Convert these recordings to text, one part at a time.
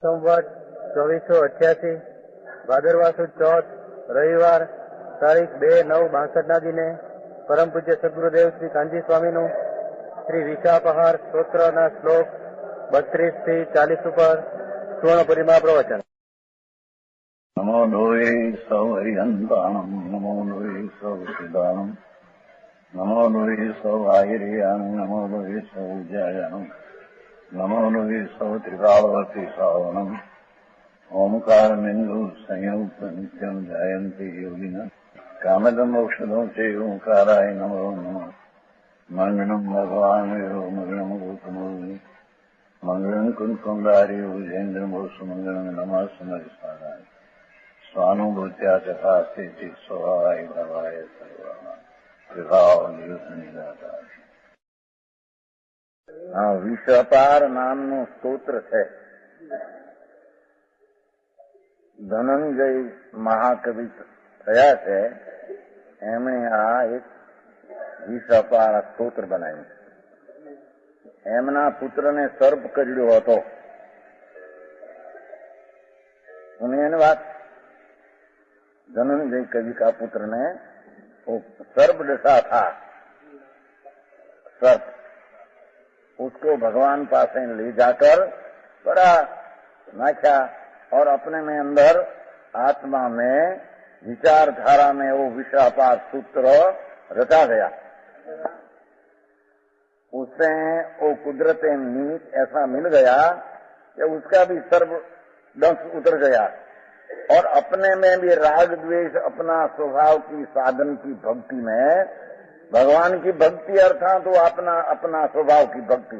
સંવત 2488 ભાદરવા સુદ ચોથ રવિવાર તારીખ 2/9/62 દિને પરમ પૂજ્ય સદગુરુદેવ શ્રી કાંજી સ્વામીનું શ્રી વિશાપહાર સ્તોત્રના શ્લોક 32 થી 40 ઉપર સુવર્ણપુરીમાં પ્રવચન. નમો લોહે સૌ હરિહંતાણમ, નમો લોહે સૌ સિદ્ધાણમ, નમો લોહે સૌ આહિર્યાણમ, નમો લોહે સૌ જયાણમ, નમો લોહે સૌ ત્રિકાળવતી શ્રાવણમ. ઓમકાર બિંદુ સંયુક્ત નિત્યમ જયંતિ યોગિન કામદમ ઔષધો છે ઓંકારાય નમો નમઃ. મંગળમ ભગવાન વિરો મંગળમ ગૌતમોર્મિ મંગળમ કુંકુંડારી ઉજેન્દ્રમો સુમંગળમ નમઃ સમરિસ્વાદાય સ્વાનુભૂત્યા તથા સ્થિતિ સ્વભાવાય ભવાય સર્વા વિભાવ નિયુક્ત નિરાકાર. આ વિષપાર નામનું સ્તોત્ર છે. ધનંજય મહાકવિ થયા છે, એમણે આ એક વિષપાર સ્તોત્ર બનાવ્યું. એમના પુત્રને સર્પ કરડ્યો હતો. એની વાત धनंजय कवि का पुत्र ने सर्प डसा था. सर्प उसको भगवान पास ले जाकर बड़ा नाचा और अपने में अंदर आत्मा में विचारधारा में वो विषापार सूत्र रचा गया. उससे वो कुदरते नीच ऐसा मिल गया कि उसका भी सर्प दंश उतर गया और अपने में भी राग द्वेष अपना स्वभाव की साधन की भक्ति में भगवान की भक्ति अर्थात तो अपना स्वभाव की भक्ति.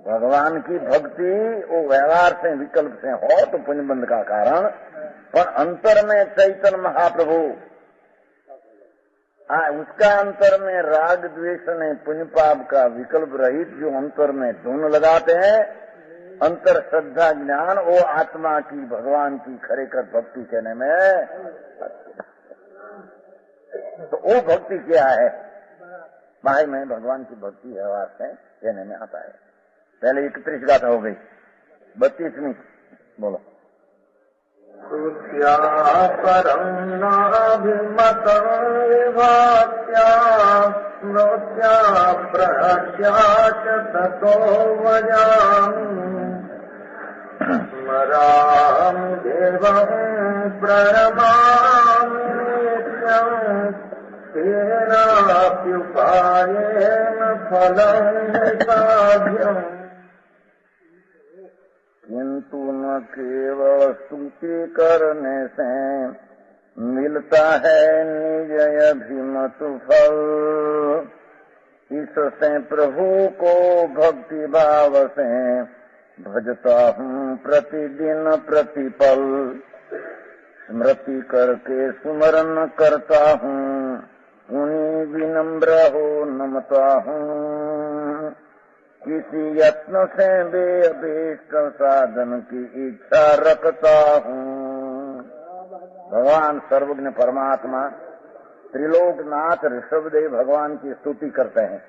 भगवान की भक्ति वो व्यवहार से विकल्प से हो तो पुण्यबंध का कारण, पर अंतर में चैतन्य महाप्रभु उसका अंतर में राग द्वेष ने पुण्य पाप का विकल्प रहित जो अंतर में धुन लगाते हैं, अंतर श्रद्धा ज्ञान वो आत्मा की भगवान की खरेखर भक्ति कहने में. तो वो भक्ति क्या है? बाहर में भगवान की भक्ति व्यवहार से कहने में आता है. पहले 31 गाथा हो गई, 32वीं बोलो. परम नाभिमतं विभात्या स्मृत्या प्रहस्याच ततो वजामि स्मरामि देवं प्रणमामि नित्यं तेनाप्युपायेन फलं साध्यम्. किंतु न केवल स्तुति करने से मिलता है निज अभिमत फल. इससे प्रभु को भक्ति भाव से भजता हूँ प्रतिदिन प्रतिपल. स्मृति करके सुमरन करता हूँ, उन्हीं विनम्र हो नमता हूँ. किसी यत्न से बेअभीष्ट साधन की इच्छा रखता हूँ. भगवान सर्वज्ञ परमात्मा त्रिलोकनाथ ऋषभदेव भगवान की स्तुति करते हैं,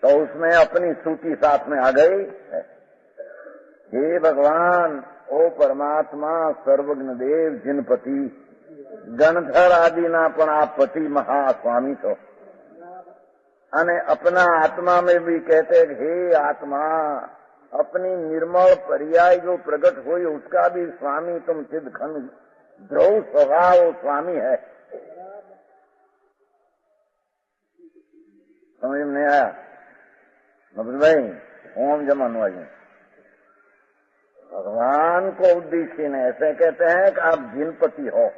तो उसमें अपनी स्तुति साथ में आ गई है. हे भगवान, ओ परमात्मा सर्वज्ञ देव जिनपति गणधर आदि ना पण आप पति महास्वामी छो. અને अपना आत्मा में भी कहते हैं हे आत्मा, अपनी निर्मल पर्याय जो प्रकट हुई उसका भी स्वामी तुम चिद खंड ध्रुव स्वभाव स्वामी है. समझ में नहीं आया? मतलब भाई ओम जमानुआई भगवान को उद्देश्य ने ऐसे कहते हैं कि आप जिनपति हो,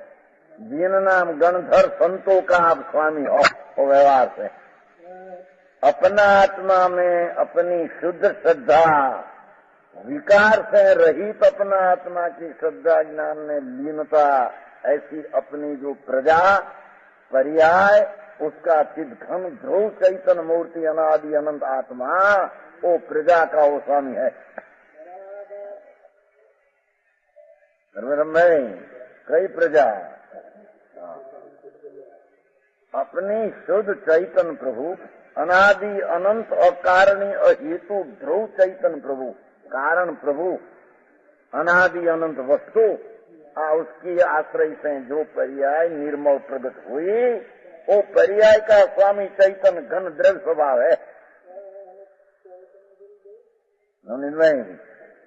जिन नाम गणधर संतों का आप स्वामी हो. वो व्यवहार से अपना आत्मा में अपनी शुद्ध श्रद्धा विकार से रहित अपना आत्मा की श्रद्धा ज्ञान में लीनता, ऐसी अपनी जो प्रजा पर्याय उसका चिदघन ध्रुव चैतन्य मूर्ति अनादि अनंत आत्मा वो प्रजा का वो स्वामी है. कई प्रजा अपनी शुद्ध चैतन्य प्रभु अनादि अनंत अकारणीय अहेतु ध्रुव चैतन्य प्रभु कारण प्रभु अनादि अनंत वस्तु उसकी आश्रय से जो पर्याय निर्मल प्रगट हुई, वो पर्याय का स्वामी चैतन्य घन द्रव्य स्वभाव है।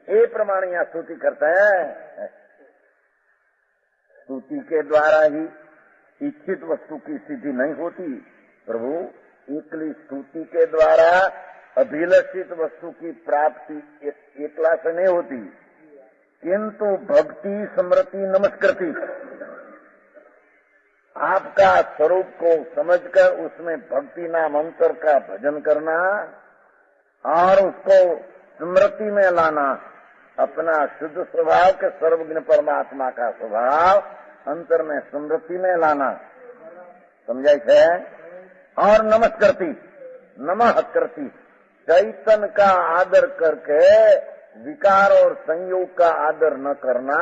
ये प्रमाण यहाँ स्तुति करता है। स्तुति के द्वारा ही इच्छित वस्तु की सिद्धि नहीं होती प्रभु, एकली स्तुति के द्वारा अभिलषित वस्तु की प्राप्ति एकला से नहीं होती, किंतु भक्ति स्मृति नमस्कृति, आपका स्वरूप को समझकर उसमें भक्ति नाम अंतर का भजन करना और उसको स्मृति में लाना, अपना शुद्ध स्वभाव के सर्वज्ञ परमात्मा का स्वभाव अंतर में स्मृति में लाना, समझाई है। और नमस्कृति, नमः कृति, चैतन्य का आदर करके विकार और संयोग का आदर न करना,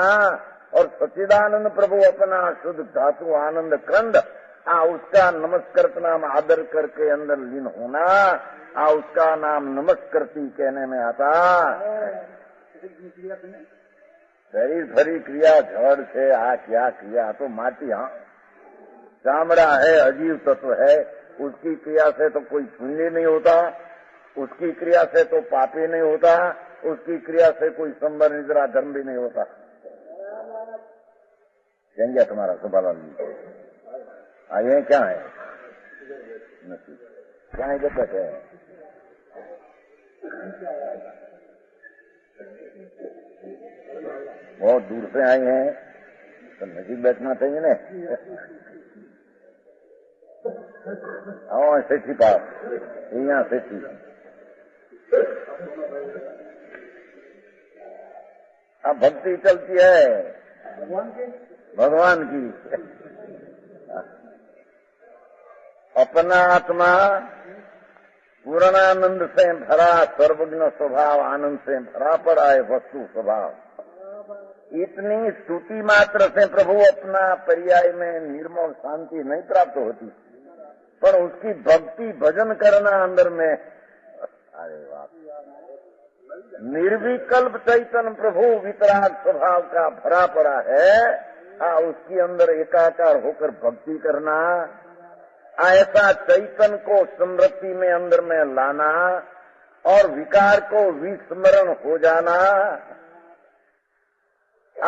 और सच्चिदानंद प्रभु अपना शुद्ध धातु आनंद खंड उसका नमस्कृत नाम आदर करके अंदर लीन होना, उसका नाम नमस्कृति कहने में आता। शरीर भरी क्रिया जड़ से क्या क्रिया, तो माटी चामड़ा है, अजीव तत्व है, उसकी क्रिया से तो कोई पुण्य नहीं होता, उसकी क्रिया से तो पापी नहीं होता, उसकी क्रिया से कोई संबर निद्रा धर्म भी नहीं होता। कहेंगे तुम्हारा सवाल आइए क्या है, क्या है जगत है, बहुत दूर से आए हैं तो नजीक बैठना चाहिए ना। आओ सेठी पास, यहाँ सेठी अब भक्ति चलती है भगवान की। अपना आत्मा पूर्णानंद से भरा सर्वज्ञ स्वभाव आनंद से भरा पड़ा है वस्तु स्वभाव। इतनी स्तुति मात्र से प्रभु अपना पर्याय में निर्मल शांति नहीं प्राप्त होती, पर उसकी भक्ति भजन करना अंदर में, अरे वाह, निर्विकल्प चैतन्य प्रभु वितराग स्वभाव का भरा पड़ा है। उसकी अंदर एकाकार होकर भक्ति करना, ऐसा चैतन्य को स्मृति में अंदर में लाना और विकार को विस्मरण हो जाना,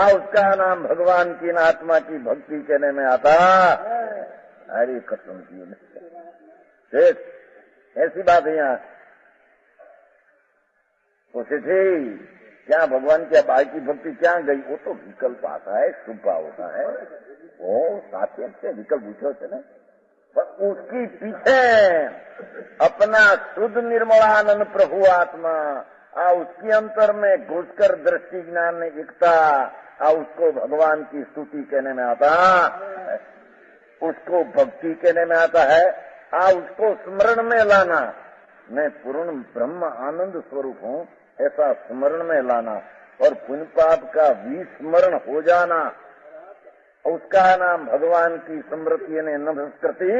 उसका नाम भगवान की आत्मा की भक्ति कहने में आता। हरी कसम की ऐसी बात है यहाँ उसे थी क्या भगवान की बाई की भक्ति क्या गई, वो तो विकल्प आता है, शुभ होता है, वो साथी से विकल्प पूछो थे ना, पर उसकी पीछे अपना शुद्ध निर्मलानंद प्रभु आत्मा उसकी अंतर में घुसकर दृष्टि ज्ञान में एकता, उसको भगवान की स्तुति कहने में आता, उसको भक्ति कहने में आता है। उसको स्मरण में लाना, मैं पूर्ण ब्रह्म आनंद स्वरूप हूँ ऐसा स्मरण में लाना और पुण्य पाप का विस्मरण हो जाना, उसका नाम भगवान की स्मृति ने नमस्कृति,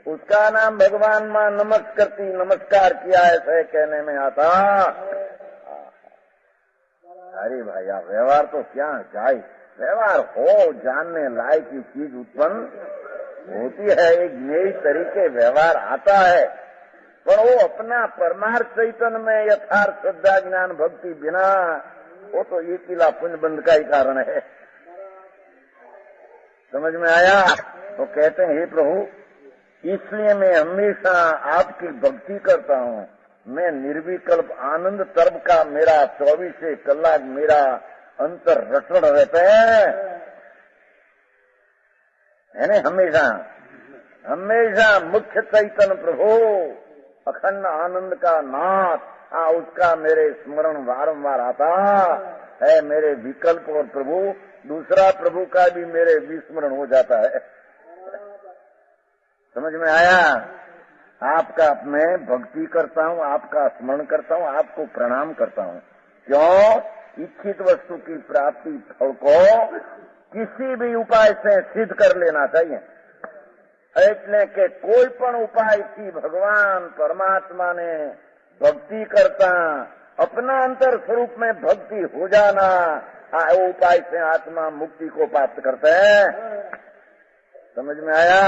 उसका नाम भगवान मां नमस्कृति नमस्कार किया ऐसे कहने में आता। अरे भाई आप व्यवहार तो क्या चाहिए, व्यवहार हो जानने लायक की चीज उत्पन्न होती है, एक नई तरीके व्यवहार आता है, पर वो अपना परमार्थ चैतन्य में यथार्थ श्रद्धा ज्ञान भक्ति बिना, वो तो ये किला पुण्य बंध का ही कारण है। समझ में आया? तो कहते हैं हे प्रभु, इसलिए मैं हमेशा आपकी भक्ति करता हूँ, मैं निर्विकल्प आनंद तर्ब का मेरा 24 कलाक मेरा अंतर रटड़ रहता है ना, हमेशा हमेशा मुख्य चैतन्य प्रभु अखंड आनंद का नाथ, उसका मेरे स्मरण वारंवार आता है। मेरे विकल्प और प्रभु दूसरा प्रभु का भी मेरे विस्मरण हो जाता है। समझ में आया? आपका मैं भक्ति करता हूँ, आपका स्मरण करता हूँ, आपको प्रणाम करता हूँ। क्यों? इच्छित वस्तु की प्राप्ति फल को किसी भी उपाय से सिद्ध कर लेना चाहिए। એટલે કે કોઈ પણ ઉપાયથી ભગવાન પરમાત્માને ભક્તિ કરતા अपना अंतर स्वरूप में भक्ति हो जाना, उपाय से आत्मा मुक्ति को प्राप्त करते हैं। समझ में आया?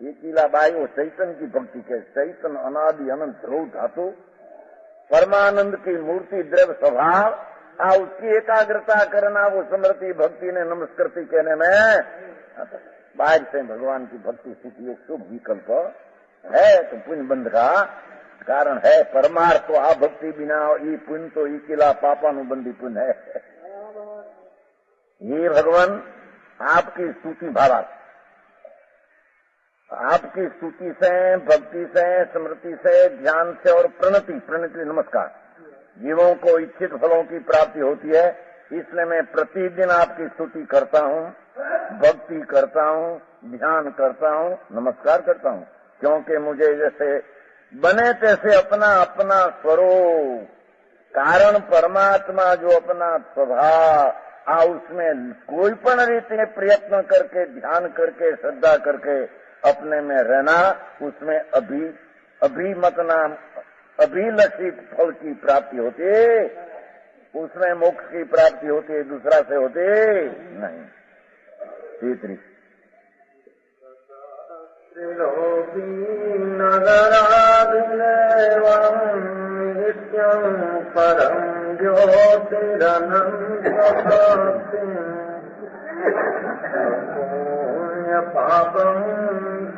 ये कीलाबाई वो चैतन्य की भक्ति के, चैतन्य अनादि अनंत ध्रुव धातु परमानंद की मूर्ति द्रव्य स्वभाव, उसकी एकाग्रता करना, वो स्मृति भक्ति ने नमस्कृति कहने में बाहर से भगवान की भक्ति सीखी एक शुभ विकल्प है, तो पुण्य बंध का कारण है। परमार्थ तो आ भक्ति बिना ई पुण्य तो ई किला पापानुबंधी पुण्य है। ये भगवान आपकी स्तुति भावार्थ, आपकी स्तुति से, भक्ति से, स्मृति से, ध्यान से और प्रणति नमस्कार, जीवों को इच्छित फलों की प्राप्ति होती है। इसलिए मैं प्रतिदिन आपकी स्तुति करता हूँ, भक्ति करता हूँ, ध्यान करता हूँ, नमस्कार करता हूँ, क्योंकि मुझे जैसे बने तैसे अपना अपना स्वरूप कारण परमात्मा जो अपना स्वभाव उसमें कोई पण रीति प्रयत्न करके, ध्यान करके, श्रद्धा करके अपने में रहना, उसमें अभिलषित फल की प्राप्ति होती है, उसमें मोक्ष की प्राप्ति होती है, दूसरा से होती नहीं। तीसरी नित्यं परं पुण्य पापं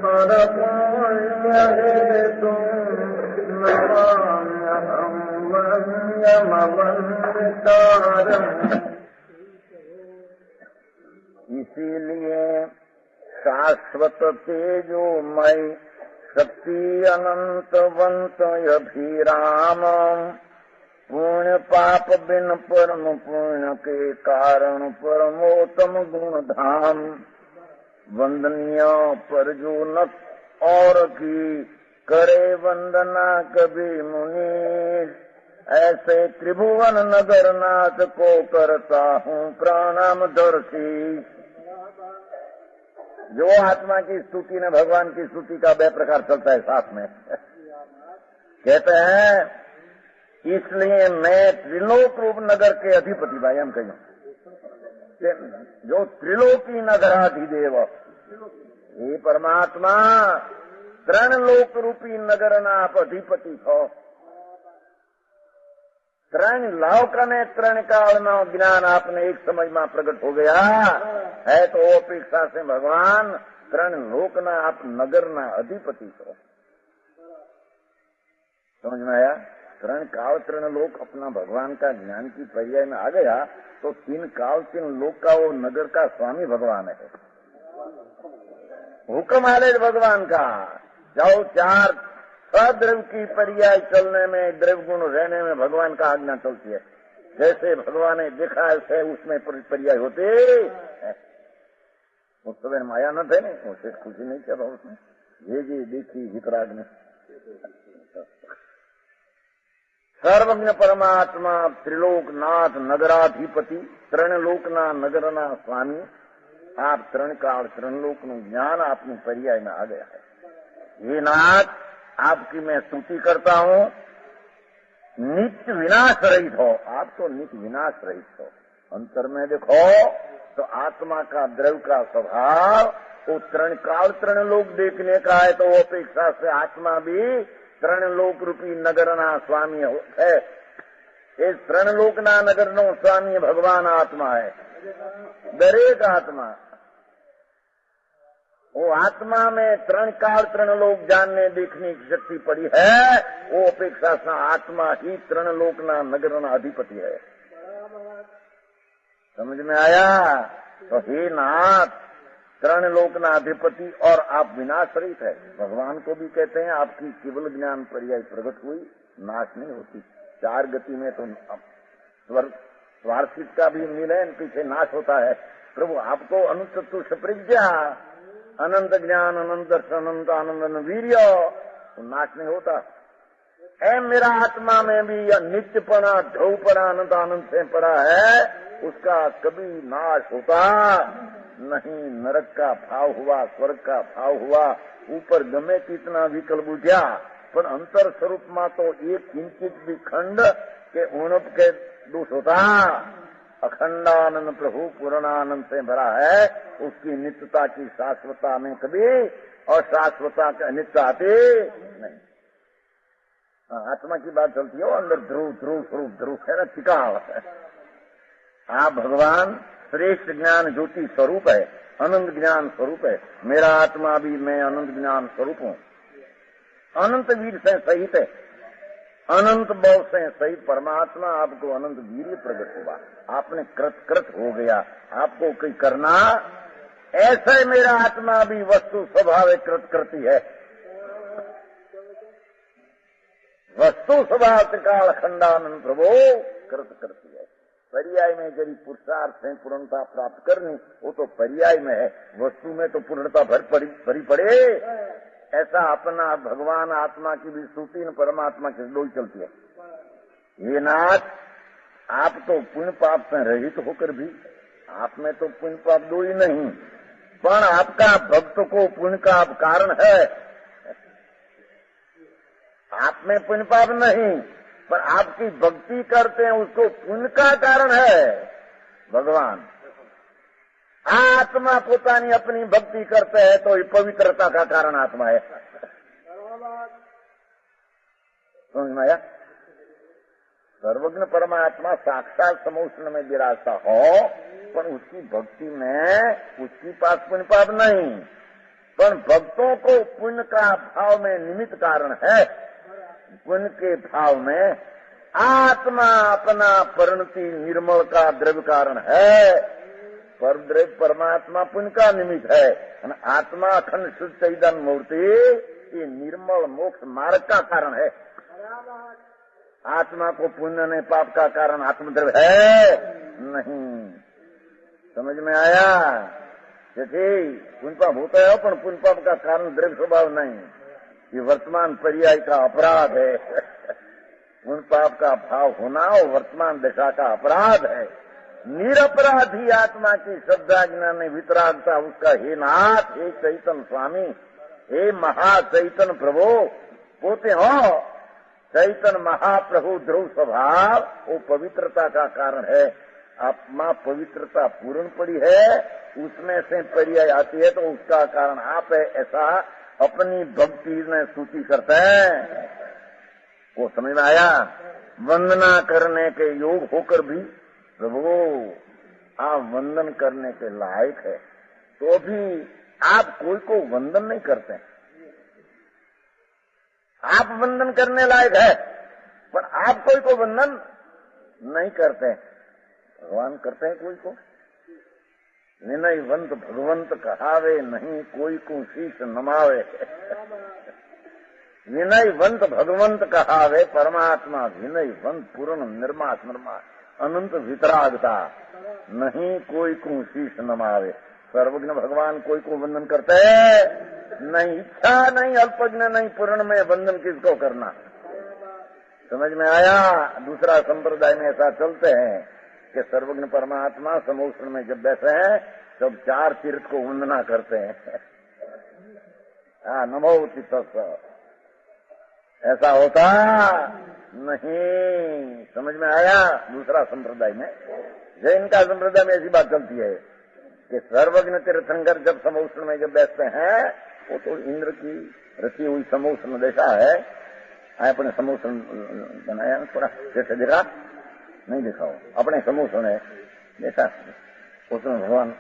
परपुण्य हेतुं नमाम्यहं वन्द्यमवन्दितारम्। इसीलिए शाश्वत तेजोमय शक्ति अनंतवंत अभिराम, पुण्य पाप बिन परम पुण्य के कारण परमोत्तम गुण धाम, वंदनीय पर जो न और की करे वंदना कभी मुनि, ऐसे त्रिभुवन नगर नाथ को करता हूँ प्रणाम दर्शी। जो आत्मा की स्तुति ने भगवान की स्तुति का बे प्रकार चलता है साथ में। कहते हैं इसलिए मैं त्रिलोक रूप नगर के अधिपति भाई हम कहें, जो त्रिलोकी नगराधिदेव, ये परमात्मा त्रण लोक रूपी नगर ना आप अधिपति छो। त्रण लोक ने त्रण काल नो ज्ञान आपने एक समय में प्रकट हो गया है, तो अपेक्षा से भगवान त्रण लोक ना आप नगर ना अधिपति छो। समझ में आया? त्रण काल त्रण लोक अपना भगवान का ज्ञान की पर्याय में आ गया, तो तीन काल तीन लोक का वो नगर का स्वामी भगवान है। हुक्म आले भगवान का, जाओ चार द्रव्य की पर्याय चलने में, द्रव्य गुण रहने में भगवान का आज्ञा चलती है। जैसे भगवान ने देखा है उसमें पर्याय होते। उस समय माया न थे, उसे खुशी नहीं चला उसमें, ये जी देखी वितराग ने। सर्वज्ञ परमात्मा त्रिलोकनाथ नगराधिपति, त्रणलोकना नगरना स्वामी, आप त्रण काल त्रणलोक नु ज्ञान आपने पर्याय में आ गया है। ये नाथ आपकी मैं स्तुति करता हूँ, नित्य विनाश रहित हो, आप तो नित्य विनाश रहित हो। अंतर में देखो तो आत्मा का द्रव्य का स्वभाव वो त्रण काल त्रण लोक देखने का है, तो वो अपेक्षा से आत्मा भी त्रण लोक रूपी नगरना स्वामी है। इस त्रण लोकना नगरनो स्वामी भगवान आत्मा है। दरेक आत्मा, वो आत्मा में त्रण काल त्रण लोक जानने देखने की शक्ति पड़ी है, वो अपेक्षा से आत्मा ही त्रण लोकना नगरना अधिपति है। समझ में आया? तो हे नाथ त्रण लोकना अधिपति और आप विनाश रहित है। भगवान को भी कहते हैं आपकी केवल ज्ञान पर्याय प्रकट हुई, नाश नहीं होती। चार गति में तो स्वार्थिक का भी मिलन पीछे नाश होता है। प्रभु आपको अनुचतुष प्रज्ञा, अनंत ज्ञान, अनंत दर्शन, अनंत आनंद, वीर्य, तो नाश नहीं होता। मेरा आत्मा में भी यह नित्यपना, ध्रुवपना, अनंत आनंद से पड़ा है, उसका कभी नाश होता नहीं। नरक का भाव हुआ, स्वर्ग का भाव हुआ, ऊपर गमे कितना विकल्प बुझा, પણ અંતર સ્વરૂપમાં તો એક કિંચિત भी खंड के उणप के दोष होता। अखंडानंद प्रभु पूर्णानंद से भरा है, उसकी नित्यता की शाश्वता में कभी और शाश्वता की अनित्यता आती नहीं। आत्मा की बात चलती है, अंदर ध्रुव ध्रुव स्वरूप ध्रुव है ना, टिका हुआ है। आप भगवान श्रेष्ठ ज्ञान ज्योति स्वरूप है, अनंत ज्ञान स्वरूप है। मेरा आत्मा भी मैं अनंत ज्ञान स्वरूप हूँ, अनंत वीर से सहित है, अनंत बल से सहित परमात्मा आपको अनंत वीर प्रकट हुआ। आपने कृत हो गया, आपको कोई करना। ऐसे मेरा आत्मा भी वस्तु स्वभाव कृत करती है। वस्तु स्वभाव त्रिकाल अखंडानंद प्रभु कृत करती है। पर्याय में यदि पुरुषार्थ से पूर्णता प्राप्त करनी, वो तो पर्याय में है, वस्तु में तो पूर्णता भरी पड़े। ऐसा अपना भगवान आत्मा की भी स्तुति न परमात्मा की डोई चलती है। ये नाथ, आप तो पुण्य पाप से रहित होकर भी, आप में तो पुण्य पाप दो ही नहीं, पर आपका भक्त को पुण्य का कारण है। आप में पुण्य पाप नहीं, पर आपकी भक्ति करते हैं, उसको पुण्य का कारण है भगवान। आत्मा पोतानी अपनी भक्ति करते हैं तो ये पवित्रता का कारण आत्मा है। समझ में आया? सर्वज्ञ परमात्मा साक्षात समोष्ण में विराजता हो, पर उसकी भक्ति में उसकी पास पुण्य पाप नहीं, पर भक्तों को पुण्य का भाव में निमित्त कारण है। पुण्य के भाव में आत्मा अपना परिणति निर्मल का द्रव्य कारण है, पर द्रव्य परमात्मा पुण्य का निमित्त है। आत्मा अखंड शुद्ध चैतन्य मूर्ति ये निर्मल मोक्ष मार्ग का कारण है। आत्मा को पुण्य ने पाप का कारण आत्मद्रव्य है नहीं। समझ में आया? पुण्य पाप होता है, पर पुण्य पाप का कारण द्रव्य स्वभाव नहीं। ये वर्तमान पर्याय का अपराध है। पुण्य पाप का भाव होना और वर्तमान दशा का अपराध है। निरपराधी आत्मा की श्रद्धा ज्ञान ने वितरागता उसका हे नाथ, हे चैतन्य स्वामी, हे महाचैतन्य प्रभु पोते हो। चैतन्य महाप्रभु ध्रुव स्वभाव वो पवित्रता का कारण है। आत्मा पवित्रता पूर्ण पड़ी है, उसमें से पर्याय आती है तो उसका कारण आप है, ऐसा अपनी भक्ति में स्तुति करते हैं। वो समझ में आया? वंदना करने के योग होकर भी प्रभु आप वंदन करने के लायक है, तो भी आप कोई को वंदन नहीं करते। आप वंदन करने लायक है, पर आप कोई को वंदन नहीं करते। भगवान करते हैं कोई को। विनयवंत भगवंत कहावे, नहीं कोई को शीश नमावे। विनयवंत भगवंत कहावे, परमात्मा विनयवंत पूर्ण निर्मास निर्मास अनंत वितरागता, नहीं कोई को शीश नमावे। सर्वज्ञ भगवान कोई को वंदन करते हैं नहीं, इच्छा नहीं, अल्पज्ञ नहीं, पूर्ण में वंदन किसको करना। समझ में आया? दूसरा संप्रदाय में ऐसा चलते हैं कि सर्वज्ञ परमात्मा समोष्ण में जब बैठे हैं तब 4 तीर्थ को वंदना करते हैं। नमो तीर्थ, ऐसा होता नहीं। समझ में आया? दूसरा संप्रदाय में, जैन का संप्रदाय में ऐसी बात चलती है कि सर्वज्ञ तीर्थंकर जब समोष्ण में जब बैठते हैं, वो तो इंद्र की रची हुई समोष्ण दशा है। अपने समोष्ण बनाया थोड़ा, जैसे देखा नहीं देखा हो, अपने समोष्ण है देखा, उसमें भगवान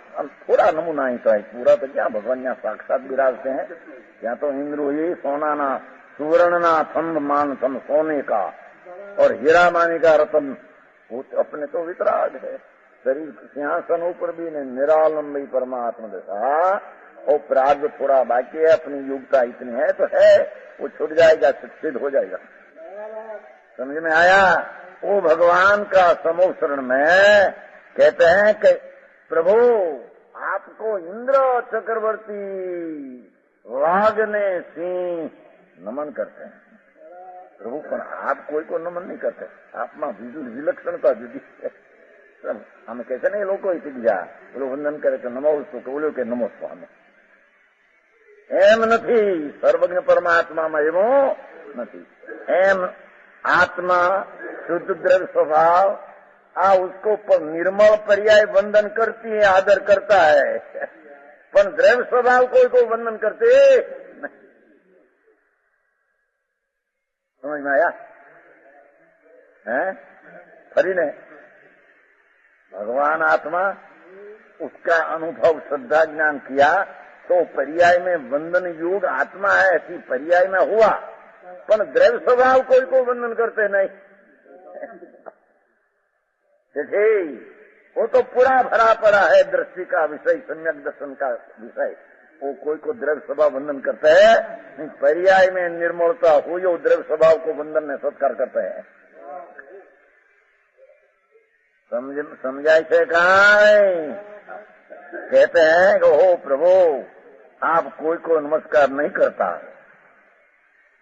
थोड़ा नमूना ही तो है, पूरा तो क्या भगवान यहाँ साक्षात विराजते हैं। यहाँ तो इंद्र हुई सोना ना सुवर्ण ना थम्ब मान थम सोने का और हीरा मानी का रतन, वो तो अपने तो वितराग है। शरीर सिंहासन ऊपर भी नहीं, निरालंबी परमात्मा दशा। और प्राग थोड़ा बाकी है, अपनी योग्यता इतनी है तो है, वो छूट जाएगा, सिद्ध हो जाएगा। समझ में आया? वो भगवान का समोशरण में कहते हैं कि प्रभु आपको इंद्र चक्रवर्ती वाघ ने सिंह नमन करते हैं। प्रभु पर आप कोई को नमन नहीं करते, आप में विलक्षणता जुदी है। हम कैसे नहीं लोग को जा बोलो वंदन करे तो नमो उसको बोलो के नमो स्वामी। एम नहीं, सर्वज्ञ परमात्मा में एवं નથી. એમ આત્મા શુદ્ધ દ્રવ્ય સ્વભાવ આ उसको निर्मल पर्याय वंदन करती है, आदर करता है, पर द्रव्य स्वभाव कोई वंदन करते नहीं. समझ में आया है? फरी ने भगवान आत्मा उसका अनुभव श्रद्धा ज्ञान किया तो पर्याय में वंदन योग आत्मा है ऐसी पर्याय में हुआ, पर द्रव्य स्वभाव कोई को वंदन करते नहीं. वो तो पूरा भरा पड़ा है दृष्टि का विषय, सम्यक दर्शन का विषय. वो कोई को द्रव्य स्वभाव वंदन करते हैं नहीं. पर्याय में निर्मलता हुई वो द्रव्य स्वभाव को वंदन में सत्कार करते हैं. समझाई से कहते हैं कि हो प्रभु आप कोई को नमस्कार नहीं करता.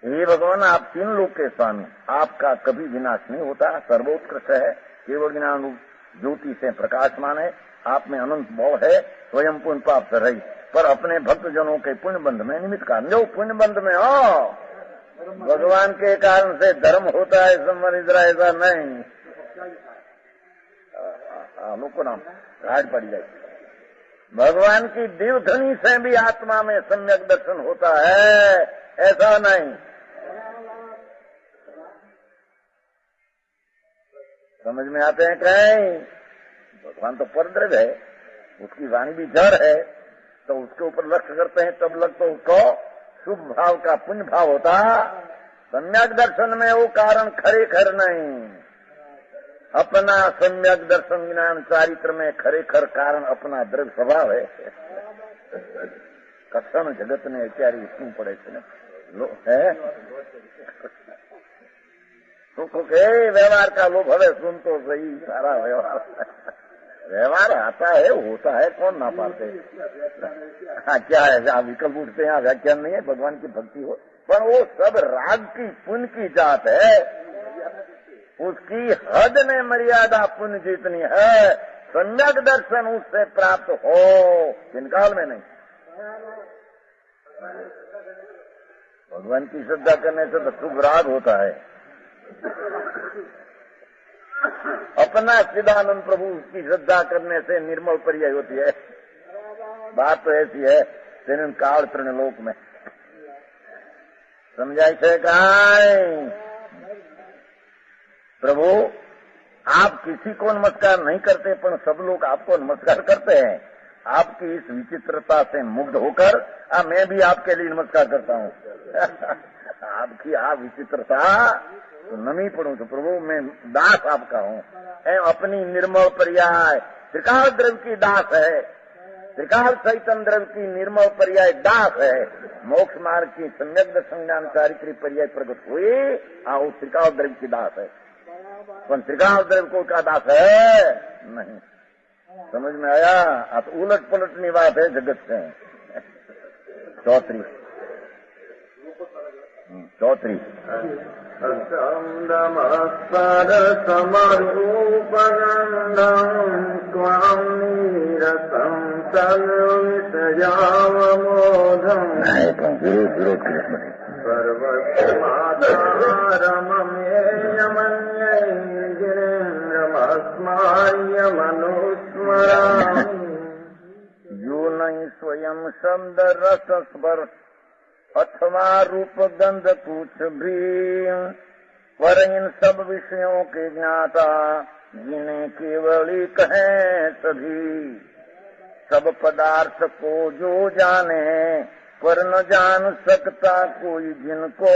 हे भगवान आप तीन लोग के स्वामी, आपका कभी विनाश नहीं होता, सर्वोत्कृष्ट है, केवल ज्ञान ज्योति से प्रकाशमान है, आप में अनंत भाव है, स्वयं पुण्य पाप से रही, पर अपने भक्त जनों के पुण्य बंध में निमित्त कारण जो पुण्य बंध में हो भगवान के कारण से धर्म होता है, संबंध ऐसा नहीं. लोग नाम घाट पड़ जाए. भगवान की दिव्यधनी से भी आत्मा में सम्यक दर्शन होता है, ऐसा नहीं. समझ में आते हैं कहीं? भगवान तो परद्रव्य है, उसकी वाणी भी जड़ है, तो उसके ऊपर लक्ष्य करते हैं तब लगता तो उसको शुभ भाव का पुण्य भाव होता. सम्यक दर्शन में वो कारण खरेखर नहीं. अपना सम्यक दर्शन ज्ञान चारित्र में खरेखर कारण अपना द्रव्य स्वभाव है. कक्षण जगत ने અત્યારે શું પડે છે सुख के व्यवहार का लोभ हवे सुन तो सही सारा व्यवहार आता है होता है, कौन ना पाते. हाँ क्या है जहाँ विकल्प उठते हैं व्याख्यान नहीं है, भगवान की भक्ति हो, पर वो सब राग की पुण्य की जात है. उसकी हद में मर्यादा पुण्य जितनी है, सम्यक दर्शन उससे प्राप्त हो, इनकाल में नहीं. भगवान की श्रद्धा करने से तो शुभ राग होता है. अपना सिद्धानंद प्रभु की श्रद्धा करने से निर्मल पर्याय होती है. बात तो ऐसी है तेन काल त्रिलोक में समझाई से कहा. प्रभु आप किसी को नमस्कार नहीं करते, पर सब लोग आपको नमस्कार करते हैं. आपकी इस विचित्रता से मुग्ध होकर मैं भी आपके लिए नमस्कार करता हूँ. आपकी आप विचित्रता तो नमी पड़ू तो प्रभु मैं दास आपका हूँ. अपनी निर्मल पर्याय त्रिकाल द्रव्य की दास है, त्रिकाल चैतन्य द्रव्य की निर्मल पर्याय दास है. मोक्ष मार्ग की सम्यक दर्शन ज्ञान चारित्री पर्याय प्रकट हुई, वो त्रिकाल द्रव्य की दास है, पर त्रिकाल द्रव्य को का दास है नहीं. समझ में आया? अब उलट पलटनी बात है जगत से. चौथी नमस्कार समरूप गंधम स्वाम नीरसम सर्वविषयावमोधम सर्वस्माधारममेयमन्ये गिरीन्द्रमस्मार्यमनुस्मरामि. जो नहीं स्वयं शब्द रस स्पर्श अथवा रूप गंध कुछ भी, पर इन सब विषयों के ज्ञाता जिन्हें केवल एक है सभी. सब पदार्थ को जो जाने पर न जान सकता कोई जिनको,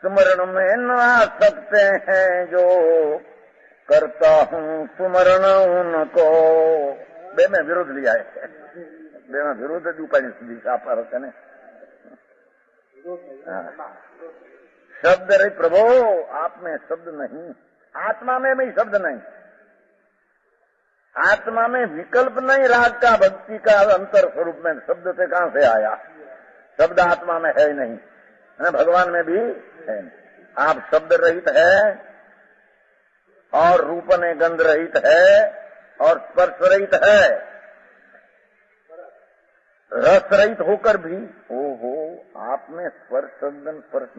स्मरण में न आ सकते हैं जो करता हूँ स्मरण उनको. बे में विरोध लिया है, बे में विरोध उपाय दिशा पर है. शब्द रही प्रभु आप में शब्द नहीं, आत्मा में भी शब्द नहीं, आत्मा में विकल्प नहीं, राग का भक्ति का अंतर स्वरूप में शब्द से कहां से आया? शब्द आत्मा में है नहीं, भगवान में भी है नहीं. आप शब्द रहित है और रूप ने गंध रहित है और स्पर्श रहित है. रस रहित होकर भी ओहो आप में स्पर्श सदन स्पर्श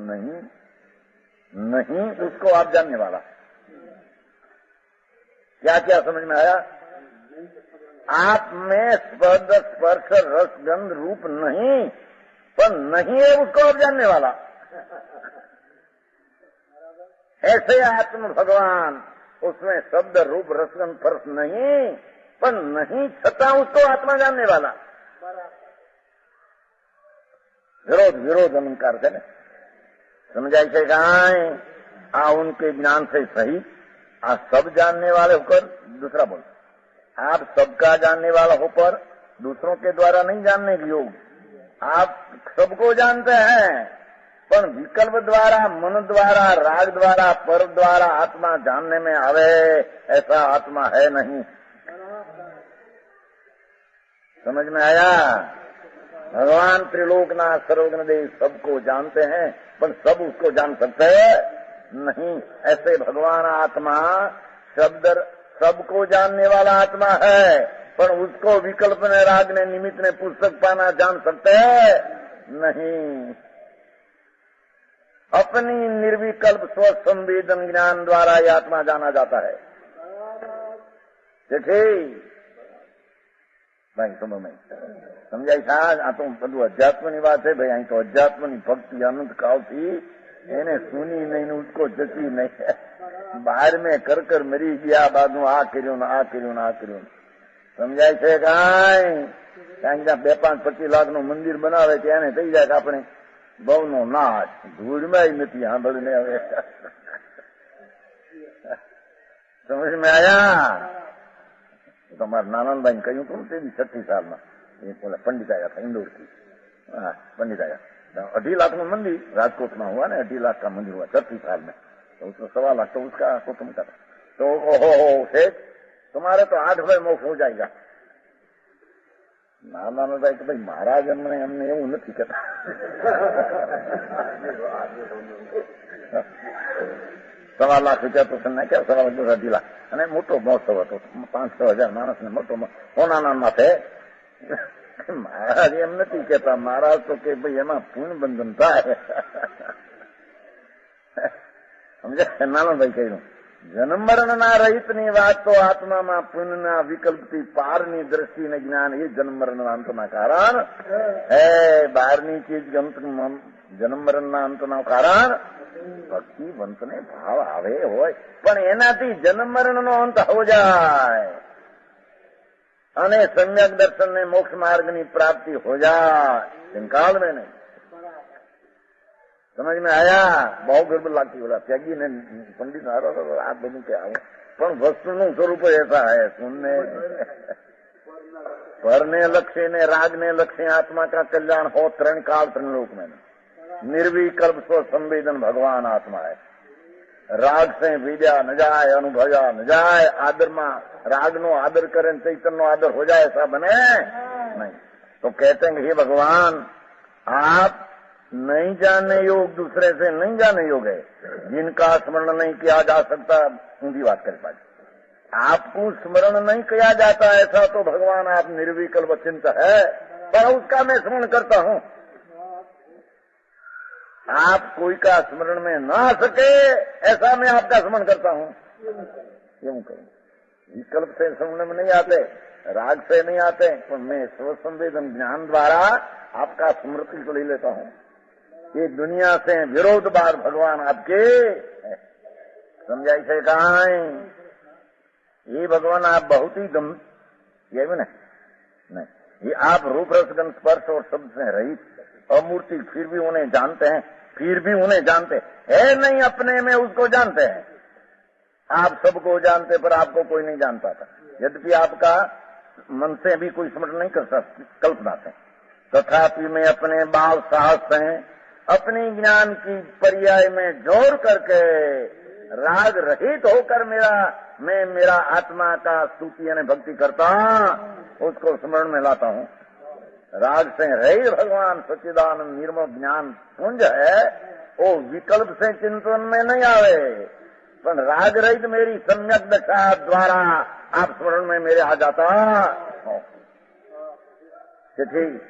नहीं उसको आप जानने वाला। क्या क्या समझ में आया? आप में स्पर्श स्पर्श रस गंध रूप नहीं, पर नहीं है उसको आप जानने वाला। ऐसे आत्म भगवान, उसमें शब्द रूप रसगंध स्पर्श नहीं, पर नहीं छता उसको आत्मा जानने वाला। विरोध अलंकार करे समझाई से आ उनके ज्ञान से सही आ सब जानने वाले होकर दूसरा बोल, आप सबका जानने वाला होकर दूसरों के द्वारा नहीं जानने के योग। आप सबको जानते हैं, पर विकल्प द्वारा, मन द्वारा, राग द्वारा, पर द्वारा आत्मा जानने में आवे ऐसा आत्मा है नहीं। समझ में आया? भगवान त्रिलोकनाथ सर्वज्ञ देव सबको जानते हैं, पर सब उसको जान सकते नहीं। ऐसे भगवान आत्मा शब्द सबको जानने वाला आत्मा है, पर उसको विकल्प ने, राग ने, निमित्त ने, पुस्तक पाना जान सकते नहीं। अपनी निर्विकल्प स्व संवेदन ज्ञान द्वारा यह आत्मा जाना जाता है। ठीक भाई समझ સમજાય છે? આ તો બધું અધ્યાત્મની વાત છે ભાઈ। અહીં તો અધ્યાત્મની ભક્તિ અનંત કાળથી એને સુની નહીં, ઉસકો જતી નહીં। બહાર મેં કર મરી ગયા, બાદનું આ કર્યું ને આ કર્યું ને આ કર્યું। સમજાય છે કાંઈ? કારણ કે 2-5-25 લાખનું મંદિર બનાવે ત્યારે થઈ જાય કે આપણે બહુનો નાશ ધૂળમાં નથી સાંભળીને હવે। સમજ મેં આયા? તમારા નાનંદભાઈ કહ્યું હતું તે 36 સાલમાં એ બોલે पंडित आया था इंदौर की। पंडित आया 2.5 लाख में मंदिर राजकोट में हुआ ना, 2.5 लाख का मंदिर हुआ 36 साल में, तो उसमें 1.25 लाख तो उसका कुटुंब का। तो ओहो शेख तुम्हारे तो 8 भाई मोक्ष हो जाएगा। नाना भाई कि भाई महाराज हमने એવું નથી કહેતા। ₹1.25 લાખ તો તમને ક્યાં 2.5 લાખ અને મોટો મહોત્સવ હતો, 5-6 હજાર માણસ ને મોટો સોનાના માથે। महाराज एम नहीं कहता, महाराज तो के भाई एम पुण्य बंधन था। समझे? नाना भाई कहू जन्म मरण ना रहित नी बात तो आत्मा में पुण्य ना विकल्पती पार नी दृष्टि ने ज्ञान ये जन्म मरण ना अंत ना कारण है। बाहरनी चीज जन्म मरण ना अंत ना कारण भक्ति वंत ने भाव आवे होय, पण एनाथी जन्म मरण नो अंत हो जाए અને सम्यक दर्शन ने मोक्ष मार्ग की प्राप्ति हो जाए काल में नहीं। समझ में आया? बहुत गड़बड़ लगती बोला त्यागी ने पंडित आप बनी क्या हो, पर वस्तु नु स्वरूप ऐसा है सुनने परने लक्ष्य ने राग ने लक्ष्य आत्मा का कल्याण हो 3 काल 3 लोक में। निर्विकल्प स्व संवेदन भगवान आत्मा है। राग से विद्या न जाए, अनुभजा न जाए। आदर में राग नो आदर करे, चैतन्य नो आदर हो जाए ऐसा बने नहीं। तो कहते हैं हे भगवान आप नहीं जानने योग दूसरे से नहीं जानने योग है, जिनका स्मरण नहीं किया जा सकता ऊंधी बात कर पाए। आपको स्मरण नहीं किया जाता ऐसा तो भगवान आप निर्विकल्प चिंत है, पर उसका मैं स्मरण करता हूँ। आप कोई का स्मरण में ना आ सके ऐसा मैं आपका स्मरण करता हूँ। क्यों करूं? विकल्प से स्मरण में नहीं आते, राग से नहीं आते, पर मैं स्वसंवेदन ज्ञान द्वारा आपका स्मृति को ले लेता हूँ। ये दुनिया से विरोध बार भगवान आपके समझाई से कहा ये भगवान आप बहुत ही गम ये भी नहीं, ये आप रूप रसगंध स्पर्श और शब्द से रहित अमूर्ति फिर भी उन्हें जानते हैं, फिर भी उन्हें जानते है नहीं, अपने में उसको जानते हैं। आप सबको जानते पर आपको कोई नहीं जान पाता, यद्यपि आपका मन से भी कोई स्मरण नहीं कर सकता कल्पना से, तथापि मैं अपने भाव साहस से अपनी ज्ञान की पर्याय में जोर करके राग रहित होकर मैं मेरा आत्मा का स्तुति यानी भक्ति करता उसको स्मरण में लाता हूँ। राग से रहित भगवान सच्चिदानंद निर्मल ज्ञान पुंज है, वो विकल्प से चिंतन में नहीं आवे, पर राग रहित मेरी सम्यक दशा द्वारा आप स्मरण में मेरे आ जाता। ठीक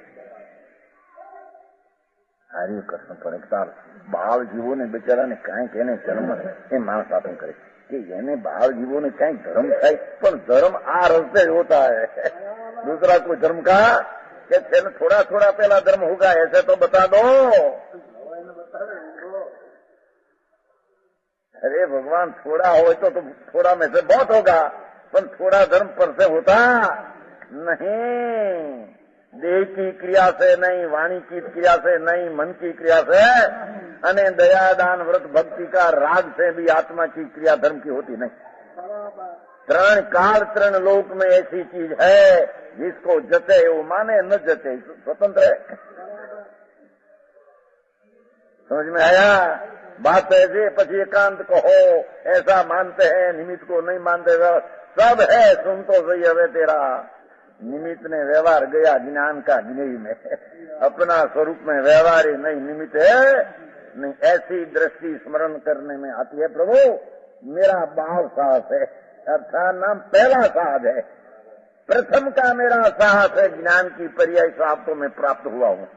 હારી કૃષ્ણ પરકતાર બાળ જીવોને બિચારાને કાંઈક એને જન્મ એ માણસ આપણ કરે कि यानी बाल जीवों ने कहीं धर्म है, पर धर्म आ रस्ते होता है। दूसरा कोई धर्म का कि थोड़ा थोड़ा पहला धर्म होगा, ऐसे तो बता दो। अरे भगवान थोड़ा हो तो थोड़ा में से बहुत होगा, पर थोड़ा धर्म पर से होता नहीं। देह की क्रिया से नहीं, वाणी की क्रिया से नहीं, मन की क्रिया से, अने दया दान व्रत भक्ति का राग से भी आत्मा की क्रिया धर्म की होती नहीं। तृण काल तृण लोक में ऐसी चीज है जिसको जते वो माने, न जते स्वतंत्र है। समझ में आया? बात ऐसे पची एकांत कहो ऐसा मानते हैं, निमित्त को नहीं मानते, सब है सुन तो सही हवे तेरा। निमित्त ने व्यवहार गया ज्ञान का ज्ञेय में, अपना स्वरूप में व्यवहार ही नहीं, निमित्त है नहीं। ऐसी दृष्टि स्मरण करने में आती है, प्रभु मेरा भाव साहस है, अर्थात नाम पहला साहस है, प्रथम का मेरा साहस है। ज्ञान की पर्याय से आपको मैं प्राप्त हुआ हूँ,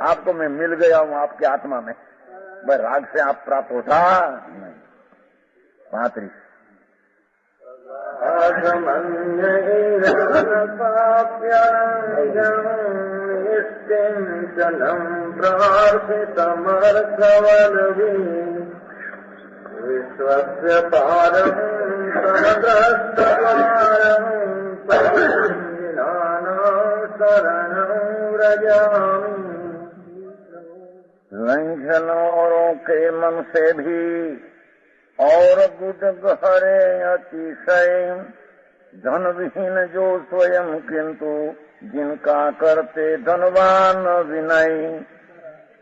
आपको मैं मिल गया हूँ आपके आत्मा में। भाई राग से आप प्राप्त होता नहीं। 35 विश्वस्य पारं समद्रष्टपारं शरणं व्रजामि। लंघनौरों के मन से भी और गुड गहरे अतिशय, धन विहीन जो स्वयं किंतु जिनका करते धनवान विनय।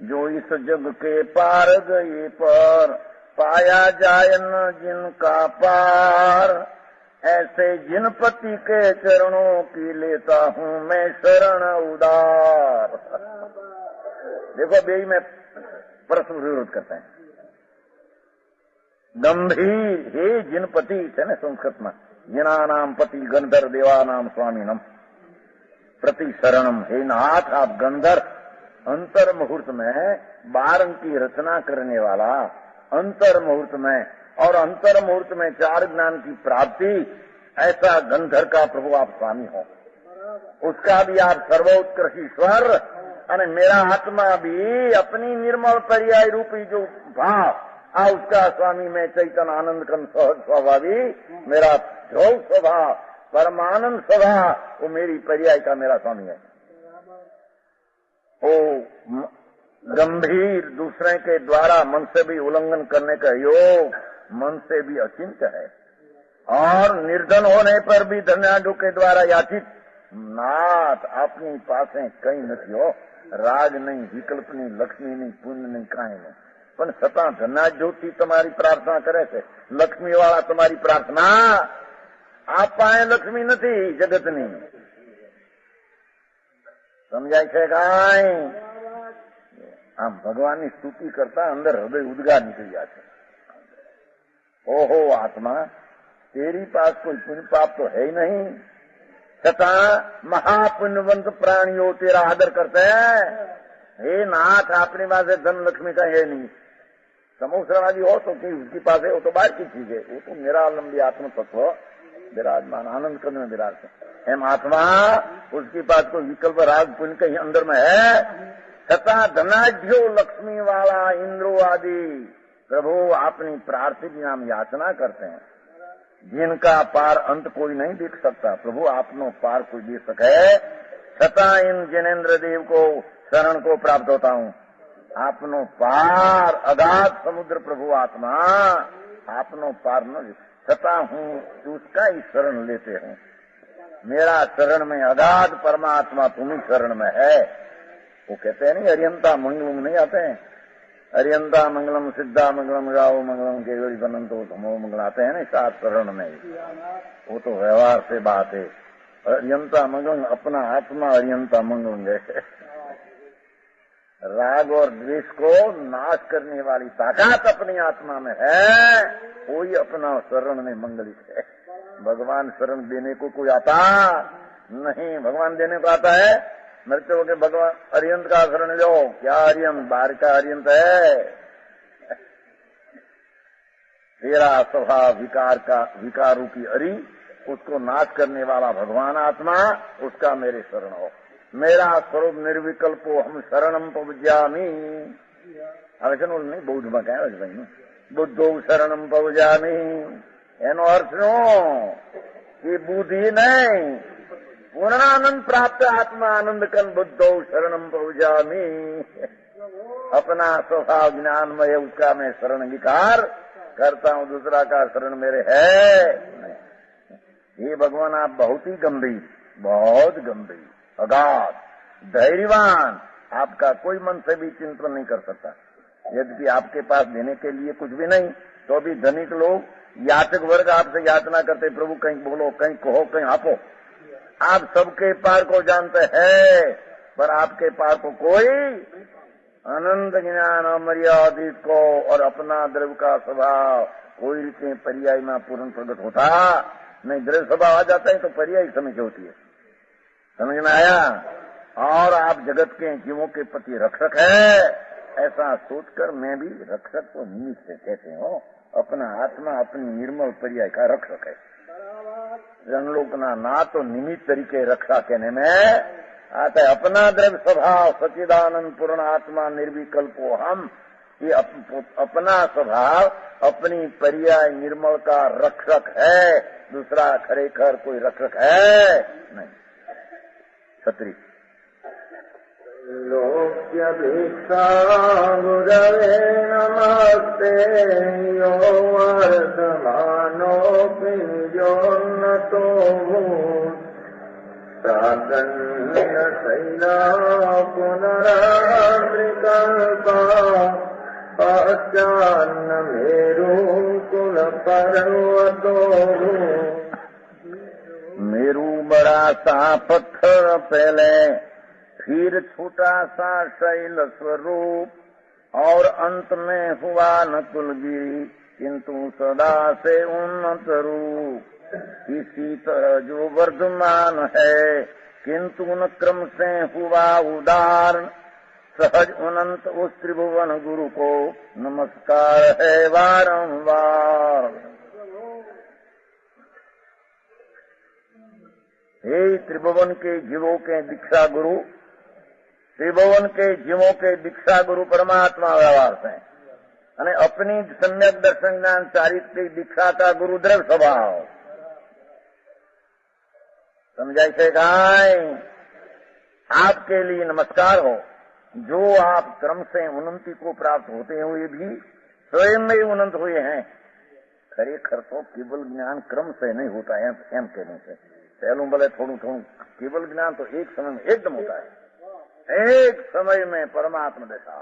जो इस जग के पार गए पर पाया जाय न जिनका पार, ऐसे जिन पति के चरणों की लेता हूँ मैं शरण उदार। देखो बेई में प्रश्न विरोध करते हैं। गंभीर हे जिन पति है ना संस्कृत में, जिना नाम पति गंधर देवा नाम स्वामी नम प्रति शरणम। हे नाथ आप गंधर अंतर मुहूर्त में बारन की रचना करने वाला, अंतर मुहूर्त में और अंतर मुहूर्त में 4 ज्ञान की प्राप्ति, ऐसा गंधर का प्रभु आप स्वामी हो। उसका भी आप सर्वोत्कृष्ट ईश्वर, अने मेरा आत्मा भी अपनी निर्मल पर्याय रूपी जो भाव उसका स्वामी में चैतन्य आनंद कन सहज स्वभावी मेरा ध्रुव स्वभाव परमानंद स्वभाव, वो मेरी पर्याय का मेरा स्वामी है। ओ गंभीर दूसरे के द्वारा मन से भी उल्लंघन करने का योग मन से भी अचिंत्य है, और निर्धन होने पर भी धन्याडु के द्वारा याचित। नाथ अपनी पासे कई नहीं हो, राज नहीं, विकल्प नहीं, लक्ष्मी नहीं, पुण्य नहीं, काई नहीं, पण छतां धनाढ्योથી તમારી પ્રાર્થના કરે છે। લક્ષ્મી વાળા તમારી પ્રાર્થના આ પાસે લક્ષ્મી નથી જગતની, સમજાય છે કાંઈ? આમ ભગવાનની સ્તુતિ કરતા અંદર હૃદય ઉદ્ગાર નીકળી જાય છે। ઓહો આત્મા तेरी पास कोई पुण्य पाप तो है ही नहीं, छता महापुण्यवंत प्राणियों तेरा आदर करते हैं। हे नाथ अपने पास धन लक्ष्मी का है नहीं, समोसरादि हो तो उसके पास है, वो तो बाहर की चीज है, वो तो मेरा लंबी आत्म तत्व विराजमान आनंद करने में विराज है। हम आत्मा उसके पास कोई विकल्प राग पुण्य कहीं अंदर में है, छता धनाढ्यो लक्ष्मी वाला इंद्रो आदि प्रभु अपनी प्रार्थना नाम याचना करते हैं, जिनका पार अंत कोई नहीं देख सकता। प्रभु आपनो पार कोई देख सके, छता इन जिनेन्द्र देव को शरण को प्राप्त होता हूँ। आपनो पार अगाध समुद्र प्रभु आत्मा आपनो पार न छता हूँ उसका ही शरण लेते हूँ। मेरा शरण में अगाध परमात्मा तुम ही शरण में है। वो कहते हैं नहीं अरियंता मंगलम नहीं आते हैं, अरियंता मंगलम सिद्धा मंगलम गाओ मंगलम केवली बनंतो धमो मंगल आते हैं ना 7 शरण में। वो तो व्यवहार से बात है। अरियंता मंगलम अपना आत्मा अरियंता मंगलम जैसे राग और द्वेष को नाश करने वाली ताकत अपनी आत्मा में है, वही अपना शरण में मंगलित है। भगवान शरण देने को कोई आता नहीं, भगवान देने को आता है मृत्यु के भगवान अरियंत का शरण लो। क्या अरियंत? बाहर का अरियंत है। तेरा स्वभाव विकार रूपी अरि, उसको नाश करने वाला भगवान आत्मा, उसका मेरे शरण हो। मेरा स्वरूप निर्विकल्पो हम शरणम पवज्यामी। હવે છે નહીં બૌદ્ધમાં કહેવાય છે ભાઈ બુદ્ધો શરણમ પવજામી, એનો અર્થ શું કે બુદ્ધિ નહીં, પૂર્ણાનંદ પ્રાપ્ત આત્મા આનંદ કન बुद्धो शरणम पवजामी। अपना स्वभाव ज्ञानमय उसका मैं शरण विकार करता हूँ, दूसरा का शरण मेरे है नहीं। ये भगवान आप बहुत ही गंभीर, बहुत गंभीर, अगाध, धैर्यवान, आपका कोई मन से भी चिंतन नहीं कर सकता। यद्यपि आपके पास देने के लिए कुछ भी नहीं, तो भी धनिक लोग, याचक वर्ग आपसे याचना करते, प्रभु कहीं बोलो, कहीं कहो, कहीं आपो। आप सबके पार को जानते हैं, पर आपके पार को कोई अनंत ज्ञान अमर्यादित को और अपना द्रव्य का स्वभाव कोई रीते पर्याय में पूर्ण प्रकट होता नहीं। द्रव्य स्वभाव आ जाता है तो पर्याय समझ होती है, समझ में आया। और आप जगत के जीवों के प्रति रक्षक है, ऐसा सोचकर मैं भी रक्षक को निमित्त से कहते हो। अपना आत्मा अपनी निर्मल पर्याय का रक्षक है। जनलोकना ना तो निमित्त तरीके रक्षा कहने में आता है। अपना द्रव्य स्वभाव सच्चिदानंद पूर्ण आत्मा निर्विकल्पो हम, ये अपना स्वभाव अपनी पर्याय निर्मल का रक्षक है, दूसरा खरेखर कोई रक्षक है नहीं। छत्री लोक्यभिक्षा गुरवे नमस्ते यो वर्धमानो पिञ्जोन्नतो प्राकन्य शैला पुनरामृकल्पा पाश्चान्न मेरु कुल पर्वतो। मेरू बड़ा सा पत्थर पहले, फिर छोटा सा शैल स्वरूप, और अंत में हुआ नकुलगिरी, किंतु सदा से उन्नत रूप। इसी तरह जो वर्धमान है, किंतु उन क्रम से हुआ उदाहरण, सहज अनंत उस त्रिभुवन गुरु को नमस्कार है बारंबार। हे त्रिभुवन के जीवों के दीक्षा गुरु, त्रिभुवन के जीवों के दीक्षा गुरु परमात्मा व्यवहार से, અને अपनी सम्यक दर्शन ज्ञान चारित्रिक दीक्षा का गुरु द्रव्य स्वभाव। समझाई से गाय आपके लिए नमस्कार हो, जो आप क्रम से उन्नति को प्राप्त होते हुए भी स्वयं में उन्नत हुए हैं। खरेखर तो केवल ज्ञान क्रम से नहीं होता है, एम कहने से पहलू भले थोड़ू थोड़ू, केवल ज्ञान तो एक समय में एकदम होता है, एक समय में परमात्मा देखा।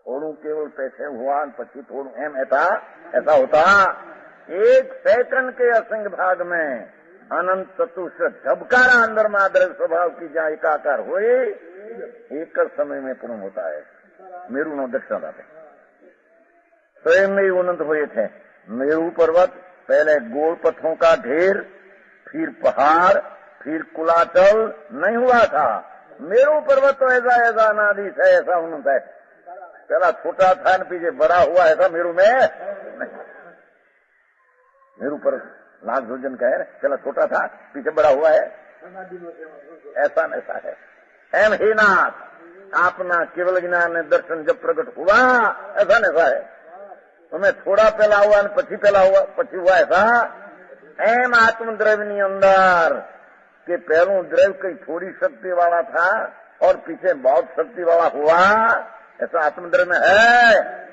थोड़ू केवल पैसे हुआ पची थोड़ू एम ऐसा होता। एक सेकंड के असंख्य भाग में अनंत चतुष्ट झबकारा अंदर मादर स्वभाव की जहाँ एकाकार हुए, एक समय में पूर्ण होता है। मेरू नो दक्षिणा था, स्वयं में उन्नत हुए थे। मेरू पर्वत पहले गोल पत्थरों का ढेर, फिर पहाड़, फिर कुलाचल नहीं हुआ था। मेरू पर्वत तो ऐसा अनादि है, ऐसा उन्नत है। पहला छोटा था न पीछे बड़ा हुआ, ऐसा मेरू में नहीं। मेरू पर्वत लाख भोजन का है, पहला छोटा था पीछे बड़ा हुआ है, ऐसा है। एम ही नाथ अपना केवल ज्ञान दर्शन जब प्रकट हुआ, ऐसा है। तुम्हें थोड़ा पहला हुआ न पछी हुआ ऐसा। एम आत्म द्रव्य अंदर के पहलू द्रव्य कई थोड़ी शक्ति वाला था और पीछे बहुत शक्ति वाला हुआ, ऐसा आत्मद्रव्य में है।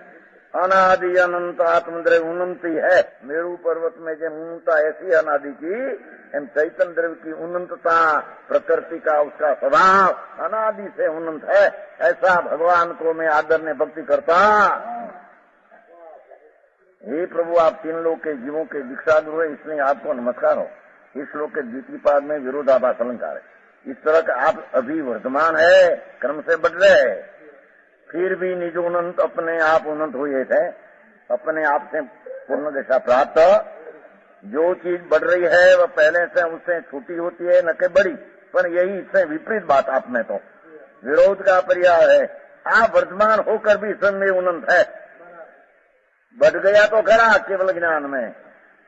अनादि अनंत आत्मद्रव्य उन्नति है। मेरू पर्वत में जो उन्नता ऐसी अनादि की, एम चैतन्य द्रव्य की उन्नतता, प्रकृति का उसका स्वभाव अनादि से उन्नत है। ऐसा भगवान को मैं आदर ने भक्ति करता। हे प्रभु, आप तीन लोग के जीवों के दीक्षा गुरु है, इसलिए आपको नमस्कार हो। इस श्लोक के द्वितीय पाद में विरोधाभास अलंकार है। इस तरह का आप अभी वर्तमान है, क्रम से बढ़ रहे हैं, फिर भी निज उन्नत अपने आप उन्नत हुए थे। अपने आप से पूर्ण दशा प्राप्त। जो चीज बढ़ रही है वह पहले से उससे छोटी होती है, न कि बड़ी। पर यही इससे विपरीत बात आप में तो विरोध का पर्याय है। आप वर्तमान होकर भी स्वयं में अनंत है। बढ़ गया तो खरा केवल ज्ञान में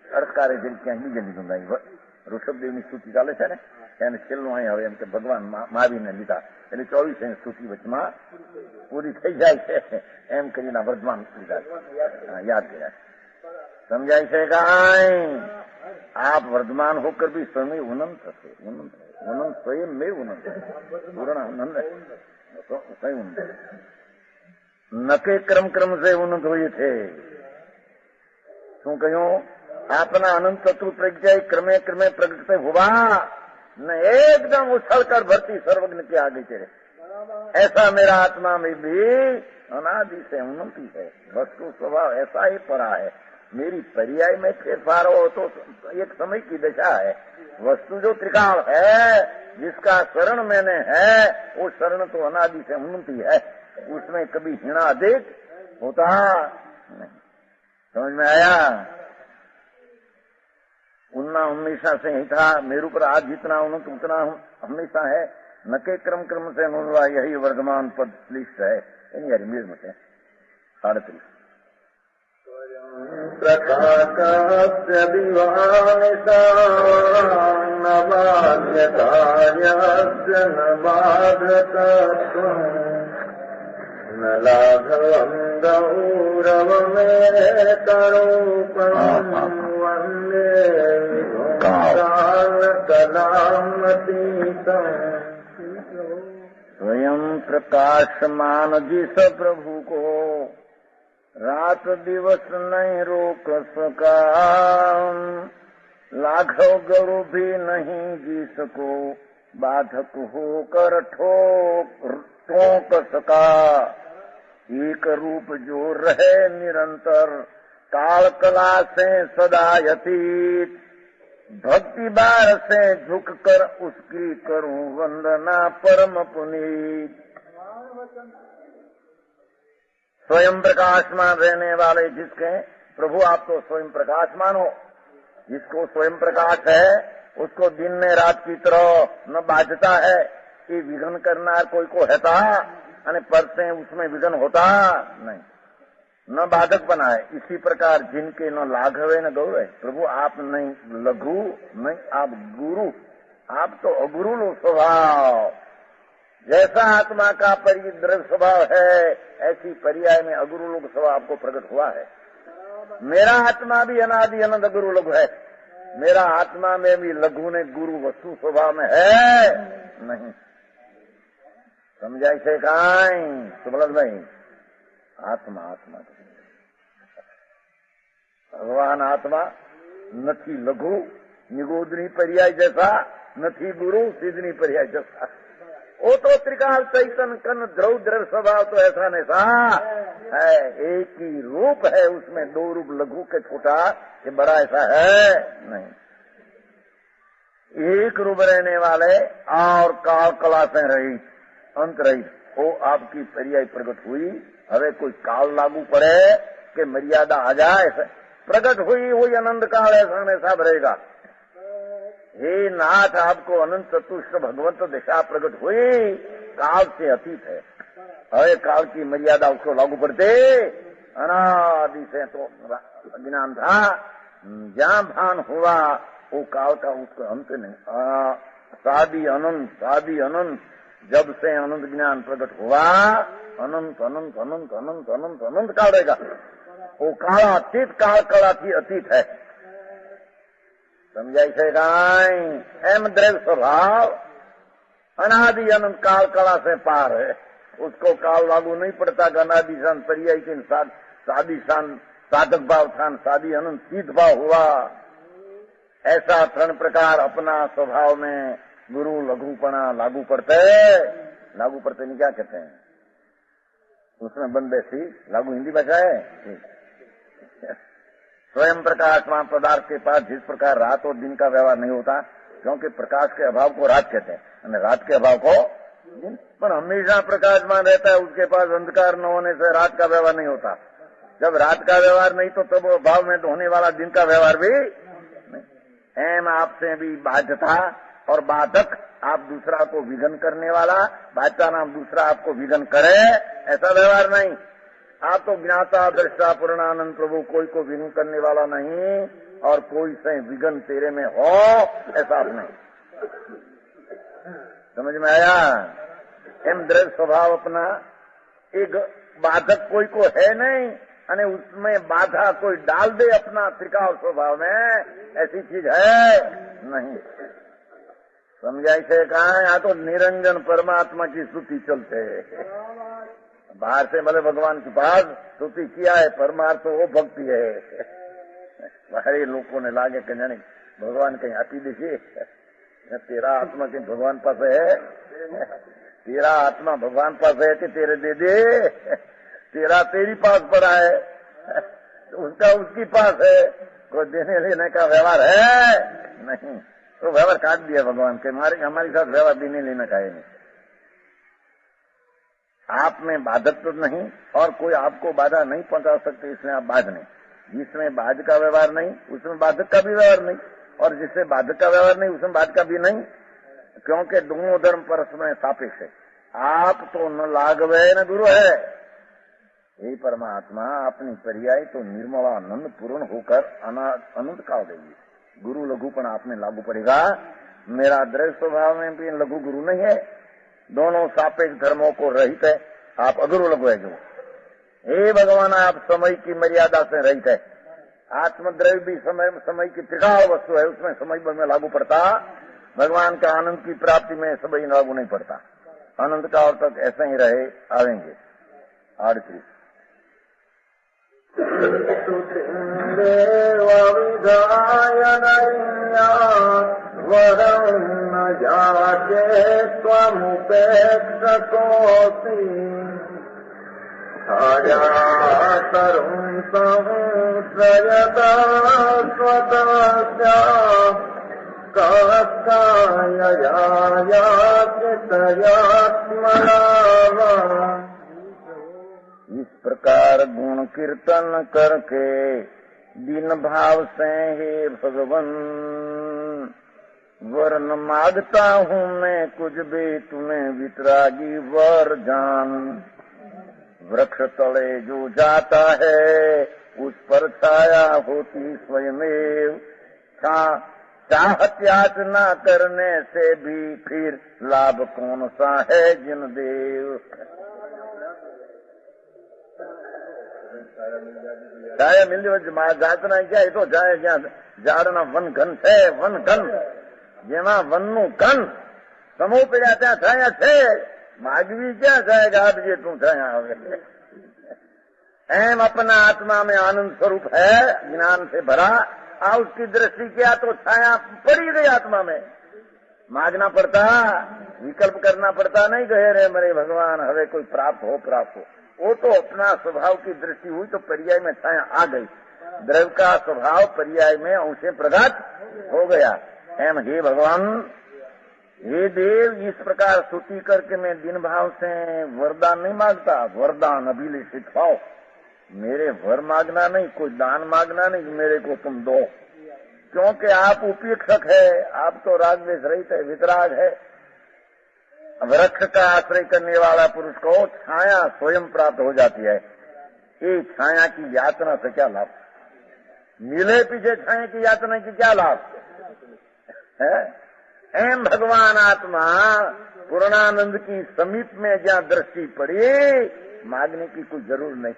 અર્થકારે જેમ ક્યાંય બીજે લીધું નહીં. ઋષભદેવની સ્તુતિ ચાલે છે ને એને છેલ્લું અહીં હવે એમ કે ભગવાન મહાવીરને લીધા એટલે 24 સ્તુતિ વચમાં પૂરી થઈ જાય છે એમ કરીને વર્તમાન લીધા યાદ કર્યા. સમજાય છે કાંઈ? आप वर्तमान होकर भी स्वयं अनंत है. अनंत स्वयं में अनंत है. पूर्ण आनंद है तो स्वयं अनंत है. न के क्रम क्रम से अनंत हुए थे. શું કહ્યું? આપના अनंत तत्व प्रज्ञा क्रमे क्रमे प्रकट हुआ न एकदम उछल कर भरती सर्वज्ञ के आगे चले. ऐसा मेरा आत्मा में भी अनादि से उन्नति है. वस्तु स्वभाव ऐसा ही पड़ा है. मेरी पर्याय में फेरफार हो तो एक समय की दशा है. वस्तु जो त्रिकाल है जिसका शरण मैंने है वो शरण तो अनादि से उन्नति है. उसमें कभी हीना अधिक होता नहीं. समझ में आया? उन्ना हमेशा से ही था. मेरे ऊपर आज जितना उन्नत उतना हमेशा है. न के क्रम क्रम से अनुवा यही वर्तमान पद क्लिष्ट है. मेरे मत है 38 प्रकाशस्य विवाहिता न बाध्यकार्यस्य न बाधकत्वम् न लाघवम् गौरवमेतरूपम् वन्दे विभूषालकलामतीतम्. स्वयं प्रकाशमान जिस प्रभु को रात दिवस नहीं रोक सका. लाघव गुरु भी नहीं जिसको बाधक होकर टोक सका. एक रूप जो रहे निरंतर काल कला से सदा यतीत. भक्ति बार से झुक कर उसकी करूं वंदना परम पुनीत. स्वयं प्रकाशमान रहने वाले जिसके प्रभु आप तो स्वयं प्रकाशमान हो. जिसको स्वयं प्रकाश है उसको दिन ने रात की तरह न बाधता है. ये विघन करना कोई को है था अने पर से उसमें विघन होता नहीं. न बाधक बना है. इसी प्रकार जिनके न लाघवे न गौरव. प्रभु आप नहीं लघु नहीं आप गुरु. आप तो अगुरु लो स्वभाव. जैसा आत्मा का परिद्रव स्वभाव है ऐसी पर्याय में अगुरु लोग स्वभाव आपको प्रकट हुआ है. मेरा आत्मा भी अनादि अनंत अगुरु लोग है. मेरा आत्मा में भी लघु ने गुरु वस्तु स्वभाव में है नहीं. समझाई से काई सुबलत भाई? आत्मा आत्मा भगवान आत्मा नथी लघु निगोदनी पर्याय जैसा नथी गुरु सिद्धनी पर्याय जैसा. वो तो त्रिकाल चैतन कन ध्रुव द्रव स्वभाव तो ऐसा नैसा है. एक ही रूप है उसमें दो रूप लघु के छोटा ये बड़ा ऐसा है नहीं. एक रूप रहने वाले और काल कला से रहित अंत रहित वो आपकी पर्याय प्रकट हुई. हवे कोई काल लागू पड़े कि मर्यादा आ जाए प्रकट हुई वही अनंत काल ऐसा ऐसा रहेगा. हे नाथ आपको अनंत चतुष्ट भगवंत दिशा प्रकट हुई काल से अतीत है. हवे काल की मर्यादा उसको लागू पड़ते अनादि से तो ज्ञान था. जहाँ भान हुआ वो काल का उसको अंत नहीं. सादी अनंत जब से अनंत ज्ञान प्रकट हुआ अनंत अनंत अनंत अनंत अनंत अनंत काल रहेगा. वो काल अतीत काल कला थी अतीत है. समझाई से गाय? एम द्रव्य स्वभाव अनादि अनंत काल कला से पार है. उसको काल लागू नहीं पड़ता कि अनादि शान पर्याय के सादी शान साधक भाव था सादी अनंत सिद्ध भाव हुआ. ऐसा 3 प्रकार अपना स्वभाव में गुरु लघुपना लागू पड़ते नहीं क्या कहते हैं उसमें बंदे सी लागू हिंदी भाषा है. स्वयं प्रकाशमान पदार्थ के पास जिस प्रकार रात और दिन का व्यवहार नहीं होता क्योंकि प्रकाश के अभाव को रात कहते हैं और रात के अभाव को दिन. पर हमेशा प्रकाशमान रहता है उसके पास अंधकार न होने से रात का व्यवहार नहीं होता. जब रात का व्यवहार नहीं तो तब अभाव में होने वाला दिन का व्यवहार भी नहीं. एम आपसे भी बाध्यता और बाधक, आप दूसरा को विघन करने वाला, बादशाह नाम दूसरा आपको विघन करे, ऐसा व्यवहार नहीं। आप तो ज्ञाता दृष्टा पूर्णानंद प्रभु, कोई को विघन करने वाला नहीं और कोई से विघन तेरे में हो, ऐसा आप नहीं। समझ में आया? एम द्रव्य स्वभाव अपना, एक बाधक कोई को है नहीं अने उसमें बाधा कोई डाल दे अपना त्रिकाल स्वभाव में, ऐसी चीज है नहीं। समझाई से कहा, यहाँ तो निरंजन परमात्मा की स्तुति चलते है। बाहर से भले भगवान के पास स्तुति किया है, परमार्थ तो वो भक्ति है। बाहरी लोगों ने लागे कि जाने भगवान कहीं आपी देखिए, तेरा आत्मा कहीं भगवान पास है, तेरा आत्मा भगवान पास है कि तेरे दे दे, तेरा तेरी पास पड़ा है, उसका उसकी पास है, कोई देने लेने का व्यवहार है नहीं। तो व्यवहार काट दिया भगवान के, हमारे साथ व्यवहार देने लेना का है नहीं। आप में बाधक तो नहीं और कोई आपको बाधा नहीं पहुंचा सकते, इसमें आप बाध नहीं। जिसमें बाध का व्यवहार नहीं उसमें बाधक का भी व्यवहार नहीं, और जिससे बाधक का व्यवहार नहीं उसमें बाध का भी नहीं, क्योंकि दोनों धर्म परस्पर सापेक्ष है। आप तो न लागवे न गुरु है। यही परमात्मा अपनी पर्याय तो निर्मलानंद पूर्ण होकर अनंत काल देगी। गुरु लघुपन आप में लागू पड़ेगा। मेरा द्रव्य स्वभाव में भी लघु गुरु नहीं है, दोनों सापेक्ष धर्मों को रहित है। आप अगुरु लघु है जो। हे भगवान, आप समय की मर्यादा से रहित है। आत्मद्रव्य भी समय की त्रिकाल वस्तु है, उसमें समय में लागू पड़ता। भगवान का आनंद की प्राप्ति में समय लागू नहीं पड़ता। अनंत काल तक ऐसे ही रहे आवेंगे। आड़ती वरं न जाते त्वमुपेक्षतोऽसि छायातरुं संश्रयता स्वतस्या कायायात्मना। इस प्रकार गुण कीर्तन करके दीन भाव से हे भगवन वरन मांगता हूँ मैं कुछ भी तुम्हें वितरागी वर जान। वृक्ष तले जो जाता है उस पर छाया होती स्वयमेव। चाहत याचना करने से भी फिर लाभ कौन सा है जिन देव। छाया मिल जातना क्या, ये तो जाए ज्યાં ઝાડના વનઘન છે, વનઘન જેમાં વનનું ઘન સમૂહ પડ્યા ત્યાં છાયા છે। માગવી ક્યાં જાયગા, આપજે તું છાયા આવે। एम अपना आत्मा में आनंद स्वरूप है, ज्ञान से भरा। उसकी दृष्टि किया तो छाया पड़ी गई आत्मा में। मांगना पड़ता, विकल्प करना पड़ता नहीं, कहे रे मेरे भगवान हवे कोई प्राप्त हो प्राप्त हो। वो तो अपना स्वभाव की दृष्टि हुई तो पर्याय में छाया आ गई। द्रव्य का स्वभाव पर्याय में अंशे प्रगट हो गया। एम हे भगवान, हे देव, इस प्रकार स्तुति करके मैं दिन भाव से वरदान नहीं मांगता। वरदान अभिलेषित पाओ, मेरे वर मांगना नहीं, कोई दान मांगना नहीं, मेरे को तुम दो। क्योंकि आप उपेक्षक है, आप तो राग द्वेष रहित है, वितराग है। वृक्ष का आश्रय करने वाला पुरुष को छाया स्वयं प्राप्त हो जाती है। ये छाया की यातना से क्या लाभ? मिले पीछे छाया की यातना की क्या लाभ है? एम भगवान आत्मा पूर्णानंद की समीप में जहाँ दृष्टि पड़ी, मांगने की कोई जरूर नहीं।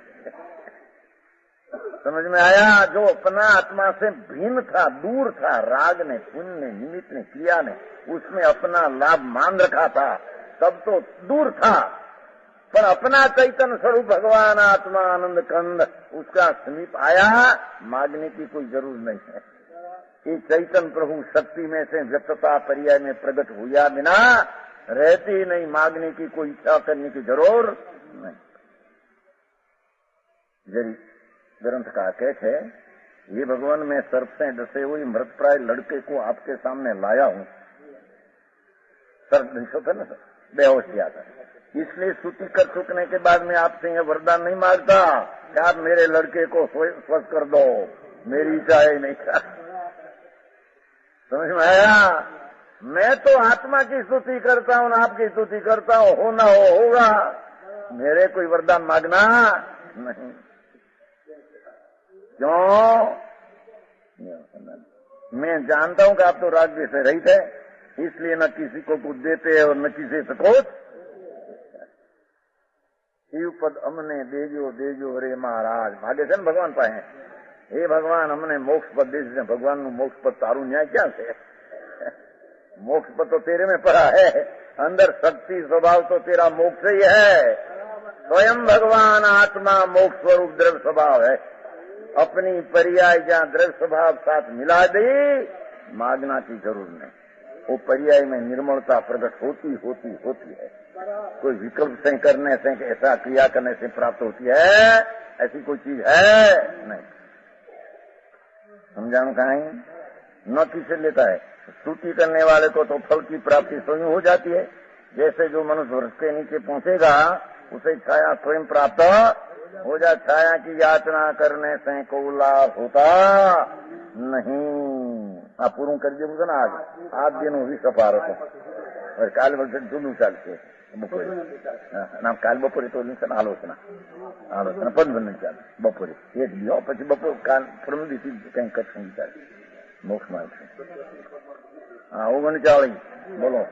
समझ में आया? जो अपना आत्मा से भिन्न था, दूर था, राग ने, पुण्य ने, निमित्त ने, क्रिया ने उसमें अपना लाभ मान रखा था, तब तो दूर था। पर अपना चैतन्य स्वरूप भगवान आत्मा आनंद कंद उसका समीप आया, मांगने की कोई जरूर नहीं है। ये चैतन्य प्रभु शक्ति में से व्यक्तता पर्याय में प्रकट हुआ बिना रहती नहीं, मांगने की कोई इच्छा करने की जरूर नहीं। जरी ग्रंथ का कहते है, ये भगवान मैं सर्प से डसे हुई मृतप्राय लड़के को आपके सामने लाया हूँ। सर्प डसो था ना, बेहोश किया था, इसलिए स्तुति कर चुकने के बाद मैं आपसे यह वरदान नहीं मांगता कि आप मेरे लड़के को स्वस्थ कर दो, मेरी इच्छा ही नहीं था। समझ में आया? मैं तो आत्मा की स्तुति करता हूँ, आपकी स्तुति करता हूँ, हो ना हो होगा, मेरे कोई वरदान मांगना नहीं। क्यों? मैं जानता हूं कि आप तो राज्य से रहित है, इसलिए न किसी को कुछ देते और न किसी से कुछ। शिव पद हमने देजो देजो रे महाराज, भागे से भगवान पाए, हे भगवान हमने मोक्ष पद दे दीजिए। भगवान नु मोक्ष पद तारू न्याय क्या से? मोक्ष पद तो तेरे में पड़ा है, अंदर शक्ति स्वभाव तो तेरा मोक्ष ही है। स्वयं भगवान आत्मा मोक्ष स्वरूप द्रव्य स्वभाव है। अपनी पर्याय जहाँ द्रव्य स्वभाव साथ मिला दे, मांगना की जरूर नहीं। वो पर्याय में निर्मलता प्रकट होती होती होती है। कोई विकल्प से करने से, ऐसा क्रिया करने से प्राप्त होती है, ऐसी कोई चीज है नहीं। समझाऊं कहीं? न किसे लेता है। स्तुति करने वाले को तो फल की प्राप्ति स्वयं हो जाती है। जैसे जो मनुष्य वृक्ष के नीचे पहुंचेगा उसे छाया स्वयं प्राप्त हो जा। छाया की याचना करने से को लाभ होता नहीं। आप पूर्ण कर दिए ना, आज दिन भी सपार और काल बच्चे जुलू चालते बपोरे नाम काल बपोरे तो आलोचना आलोचना 15 मिनिट चाल बपोरे एक दियो પછી બપોર કાલ પરમ દિવસે કંઈ કઠણ ચાલે મોક્ષ માર્ગ છે। હા 39 બોલો।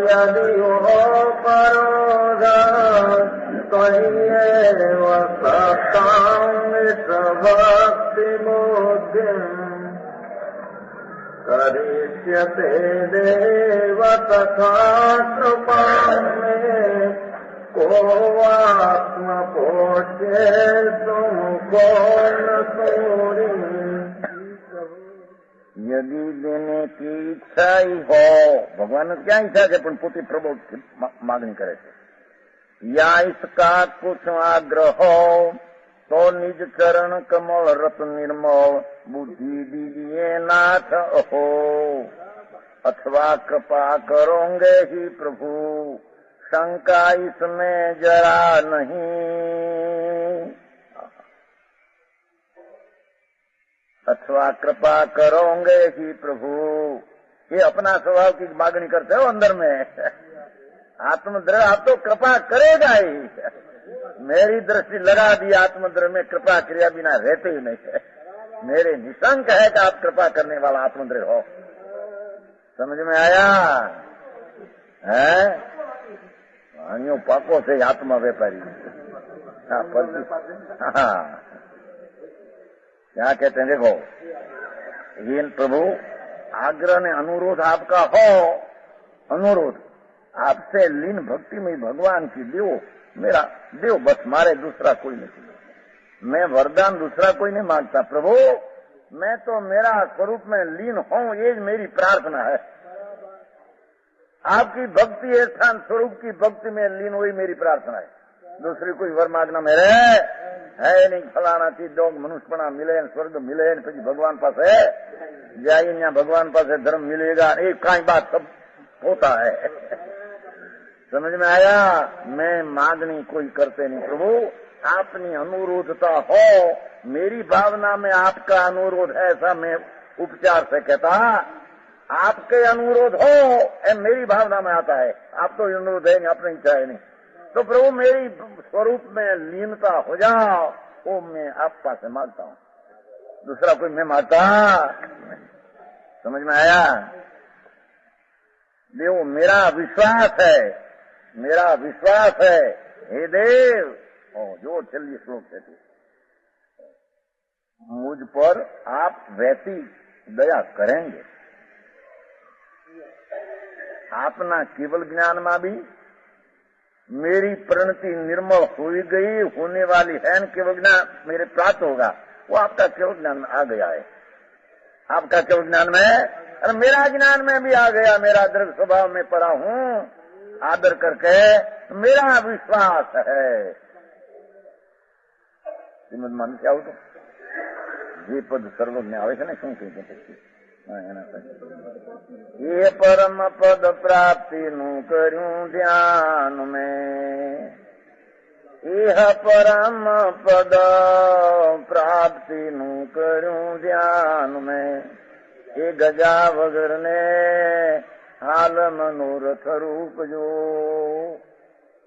यदि हो परोधा कहिए भक्ति मोक्ष करिष्यते देव तथा कृपा में को आत्म पोषे तुम कौन सूरी। यदि देने की इच्छा ही हो, भगवान ने क्या इच्छा है पण पोते प्रबोध की मांगनी करे छे। या इसका कुछ आग्रह हो तो निज चरण कमल रत निर्मल बुद्धि दीजिए नाथ हो, अथवा कृपा करोगे ही प्रभु शंका इसमें जरा नहीं। अथवा कृपा करोगे ही प्रभु, ये अपना स्वभाव की मांगनी करते हो अंदर में। आत्मद्रव्य आप तो कृपा करेगा ही। मेरी दृष्टि लगा दी आत्मद्रव्य में, कृपा क्रिया बिना रहते ही नहीं है। मेरे निशंक है कि आप कृपा करने वाला आत्मद्रव्य हो। समझ में आया है? अन्यों पापों से आत्मा व्यापारी। हाँ क्या कहते हैं? देखो ये प्रभु आग्रह ने अनुरोध आपका हो, अनुरोध आपसे लीन भक्ति में भगवान की देव मेरा देव, बस मारे दूसरा कोई नहीं। मैं वरदान दूसरा कोई नहीं मांगता प्रभु, मैं तो मेरा स्वरूप में लीन हूँ, ये मेरी प्रार्थना है। आपकी भक्ति है, स्थान स्वरूप की भक्ति में लीन हुई मेरी प्रार्थना है। दूसरी कोई वर मांगना मेरे है नहीं। फलाना चीज डोग मनुष्यपना मिले, स्वर्ग मिले, પછી भगवान पास है जाइए, यहाँ भगवान पास है धर्म मिलेगा, एक काई बात सब होता है। समझ में आया? मैं मांगनी कोई करते नहीं प्रभु, आपनी अनुरोधता हो, मेरी भावना में आपका अनुरोध है, ऐसा मैं उपचार से कहता। आपके अनुरोध हो ए मेरी भावना में आता है। आप तो अनुरोध है नहीं, अपनी इच्छा है नहीं। तो प्रभु मेरी स्वरूप में लीनता हो जाओ, वो मैं आप पास से मांगता हूँ, दूसरा कोई मैं मांगता। समझ में आया? देव मेरा विश्वास है, मेरा विश्वास है हे देव। जो चलिए श्लोक कहते, मुझ पर आप वैसी दया करेंगे। आपना केवल ज्ञान में भी मेरी प्रणति निर्मल हो गई, होने वाली है, केवल ज्ञान मेरे प्राप्त होगा, वो आपका केवल ज्ञान में आ गया है। आपका केवल ज्ञान में, अरे मेरा ज्ञान में भी आ गया, मेरा द्रव्य स्वभाव में पड़ा हूँ आदर करके, मेरा विश्वास है। श्रीमद मान क्या हो तो ये पद सर्वज्ञ आवे है ना, શું કહે છે ये परम पद प्राप्ति नु कर्यूं ध्यान में, इह परम पद प्राप्ति નું કર્યું ધ્યાન મેં એ ગજા વગરને હાલ મનોરથ રૂપ જો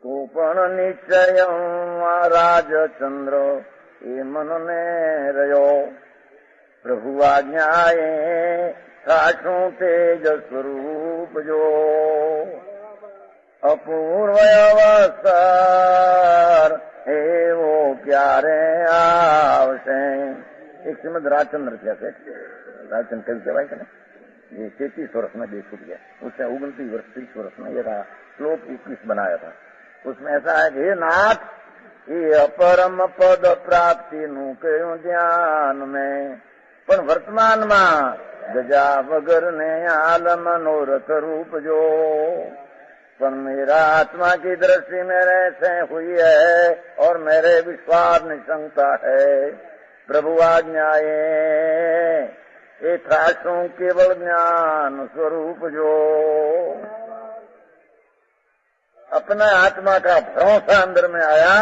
તો પણ નિશ્ચય રાજચંદ્ર એ મનને રહ્યો પ્રભુ આજ્ઞાએ થાશું તેજ સ્વરૂપ જો અપૂર્વ અવસર એવો ક્યારે આવશે એક શ્રીમદ રાજચंद्र कहते राजचंद्र कवि कहवाय है ये 33 वर्ष में देश छूट गया उसने 29 वर्ष 30 वर्ष में ये था श्लोक 21 बनाया था उसमें ऐसा है कि हे नाथ ये अपरम पद प्राप्ति નું કયું ધ્યાન में પણ વર્તમાનમાં ગજા વગર ને હાલ મનોરથ रूप जो पर मेरा आत्मा की दृष्टि मेरे से हुई है और मेरे विश्वास निशंकता है प्रभु आज्ञाए एथाशु केवल ज्ञान स्वरूप जो अपना आत्मा का भरोसा अंदर में आया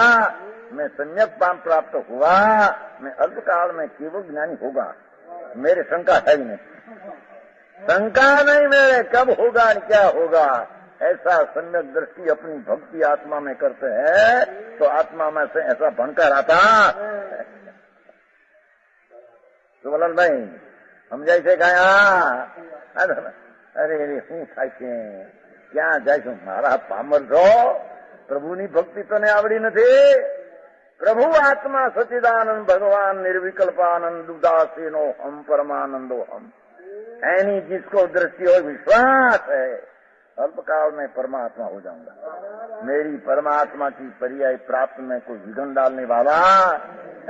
मैं सम्यक पाम प्राप्त हुआ मैं अल्पकाल में केवल ज्ञानी होगा मेरे शंका है ही नहीं शंका नहीं मेरे कब होगा क्या होगा ऐसा सम्यक दृष्टि अपनी भक्ति आत्मा में करते हैं तो आत्मा में से ऐसा बनकर आता तो बोला भाई हम जैसे कहा अरे શું થાય છે ક્યાં જાય છું મારા પામર છો પ્રભુની ભક્તિ તને આવડી નથી પ્રભુ આત્મા સચિદાનંદ ભગવાન निर्विकल्पानंद उदासीनो हम परमानंदो हम ऐनी जिसको दृष्टि और विश्वास है अल्पकाल में परमात्मा हो जाऊंगा मेरी परमात्मा की पर्याय प्राप्त में कोई विघ्न डालने वाला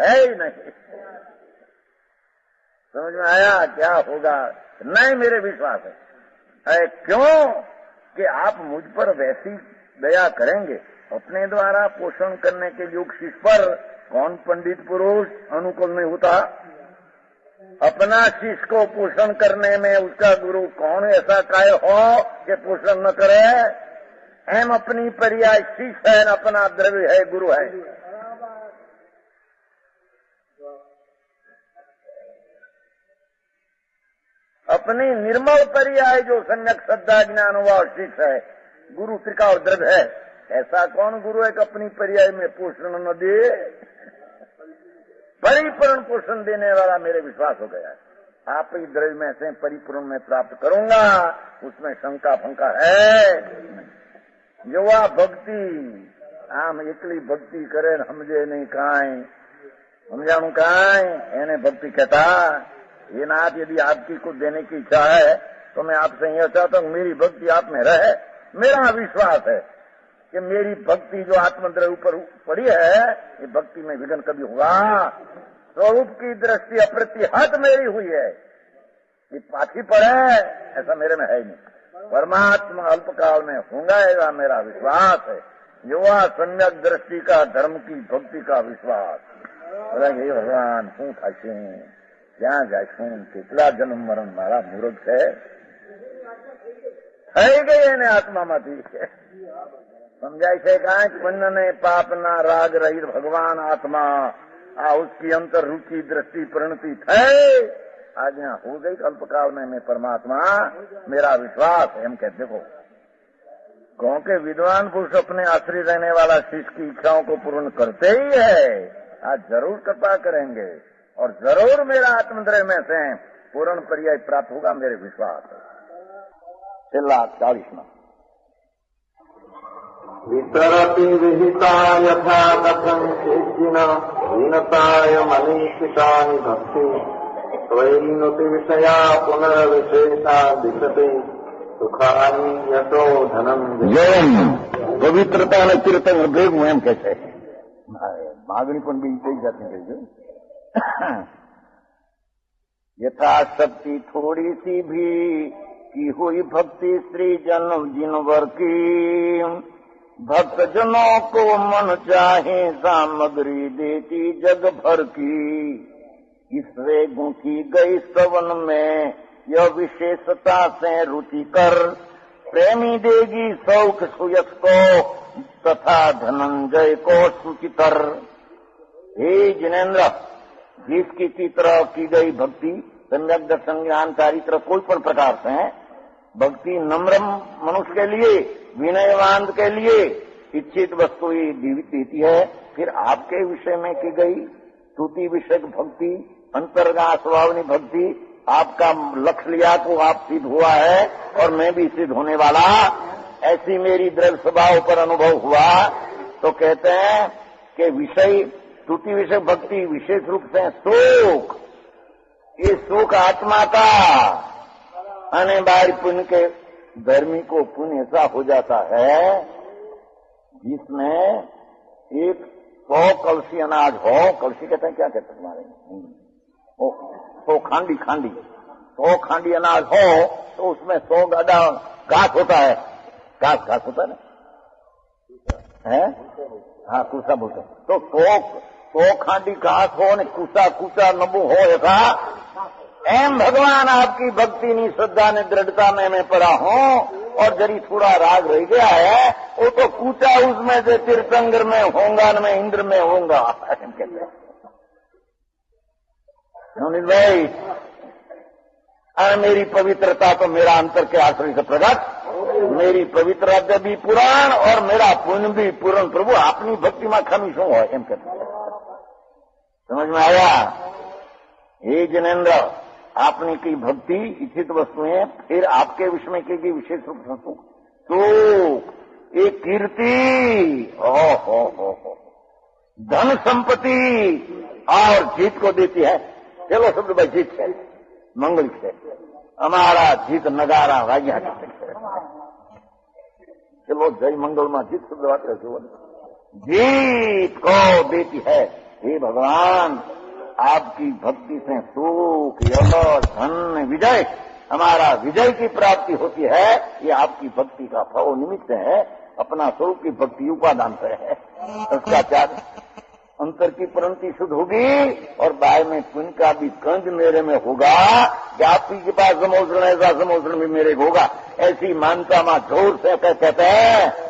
है ही नहीं समझ में आया क्या होगा नहीं मेरे विश्वास है क्यों कि आप मुझ पर वैसी दया करेंगे अपने द्वारा पोषण करने के योग शिष्य पर कौन पंडित पुरुष अनुकूल नहीं होता अपना शिष्य को पोषण करने में उसका गुरु कौन ऐसा काय हो कि पोषण न करे हम अपनी पर्याय शिष्य है अपना द्रव्य है गुरु है अपनी निर्मल पर्याय जो सम्यक श्रद्धा ज्ञान हुआ शिष्य है गुरु त्रिका और द्रव्य है ऐसा कौन गुरु है कि अपनी पर्याय में पोषण न दे परिपूर्ण पोषण देने वाला मेरे विश्वास हो गया है आप ही द्रव्य में से परिपूर्ण में प्राप्त करूंगा उसमें शंका फंका है युवा भक्ति आम एकली भक्ति करे समझे नहीं काई समझाणु काई एने भक्ति कहता ये नाथ यदि आपकी कुछ देने की इच्छा है तो मैं आपसे यह चाहता हूँ मेरी भक्ति आप में रहे मेरा विश्वास है कि मेरी भक्ति जो आत्मद्रव्य ऊपर पड़ी है ये भक्ति में विघ्न कभी होगा स्वरूप की दृष्टि अप्रतिहत मेरी हुई है ये पाछी पड़े ऐसा मेरे में है ही नहीं परमात्मा अल्पकाल में होगा ऐसा मेरा विश्वास है युवा सम्यक दृष्टि का धर्म की भक्ति का विश्वास बोला हे भगवान शू थाशे क्या जाशू કેટલા जन्म मरण मारा मूर्ख है થઈ ગઈ એને આત્મામાંથી समझाई से कहा पुण्य ने पापना राग रहित भगवान आत्मा आ उसकी अंतर रुचि दृष्टि परिणति थे आज्ञा हो गई अल्पकाल में मैं परमात्मा मेरा विश्वास है हम कहते देखो क्योंकि विद्वान पुरुष अपने आश्रित रहने वाला शिष्य की इच्छाओं को पूर्ण करते ही है आज जरूर कृपा करेंगे और जरूर मेरा आत्मद्रव्य में से पूर्ण पर्याय प्राप्त होगा मेरे विश्वास है 40 वितरति विहिता यथा कथं केचिन हीनताय मनीषितानि भक्ति त्वयिनुति विषया पुनर्विशेषा दिशते सुखानि यतो धनं जयम पवित्रता ने कीर्तन भेगू एम कहते मागणी पण बी થઈ जाती है यथाशक्ति थोड़ी सी भी की हुई भक्ति स्त्री जन्म जिनवर की भक्त जनों को मन चाहे सामग्री देती जग भर की इससे गूंथी गई स्तवन में यह विशेषता से रुचि कर प्रेमी देगी सौख सुयस को तथा धनंजय को सुचितर। हे जिनेन्द्र, जिसकी की तरह की गई भक्ति सम्यक दर्शन ज्ञान चारित्र कोई पण प्रकार से है, भक्ति नम्र मनुष्य के लिए, विनयवान के लिए इच्छित वस्तु ये देती है। फिर आपके विषय में की गई स्तुति विषयक भक्ति, अंतर्गा स्वभावनी भक्ति, आपका लक्ष्य लिया तो आप सिद्ध हुआ है और मैं भी सिद्ध होने वाला, ऐसी मेरी दृढ़ स्वभाव पर अनुभव हुआ। तो कहते हैं कि विषय स्तुति विषय भक्ति विशेष रूप से सुख, ये सुख आत्मा का आने बार पुण्य के धर्मी को पुण्य ऐसा हो जाता है जिसमें 100 कलसी अनाज हो, कलसी कहते हैं, क्या कहते हैं तुम्हारे, 100 खांडी 100 खांडी अनाज हो तो उसमें 100 गाड़ा घास होता है, घास होता है ना, है हाँ कूसा बोलते हैं। तो 100 खांडी घास हो ने कूसा नबू हो ऐसा एम भगवान आपकी भक्ति नी श्रद्धा ने दृढ़ता में मैं पड़ा हूं और जरी थोड़ा राग रह गया है वो तो कूचा उसमें से तीर्थंकर में होगा न मैं इंद्र में होऊंगा कहते हैं भाई। मेरी पवित्रता तो मेरा अंतर के आश्रय से प्रकट, मेरी पवित्रता भी पुराण और मेरा पुण्य भी पूर्ण। प्रभु अपनी भक्ति में खामी शू हो एम कहते हैं। समझ में आया? हे जिनेन्द्र, आपने की भक्ति इच्छित वस्तुएं, फिर आपके विषय में की विशेष रूप से सुख, एक कीर्ति, हो धन संपत्ति और जीत को देती है। चलो शब्द भाई जीत है, मंगल से हमारा जीत नगारा वाग्या चलो जय मंगल में जीत शब्द बात जीत को देती है। हे भगवान, आपकी भक्ति से सुख, यश, धन, विजय, हमारा विजय की प्राप्ति होती है। ये आपकी भक्ति का फल निमित्त है, अपना स्वरूप की भक्ति उपादान से है। उसका चार अंतर की प्रणति शुद्ध होगी और बाय में पुण्य का भी कंज मेरे में होगा कि आपकी के पास समोसरण ऐसा समोसरण भी मेरे होगा। ऐसी मानता में जोर से कहते हैं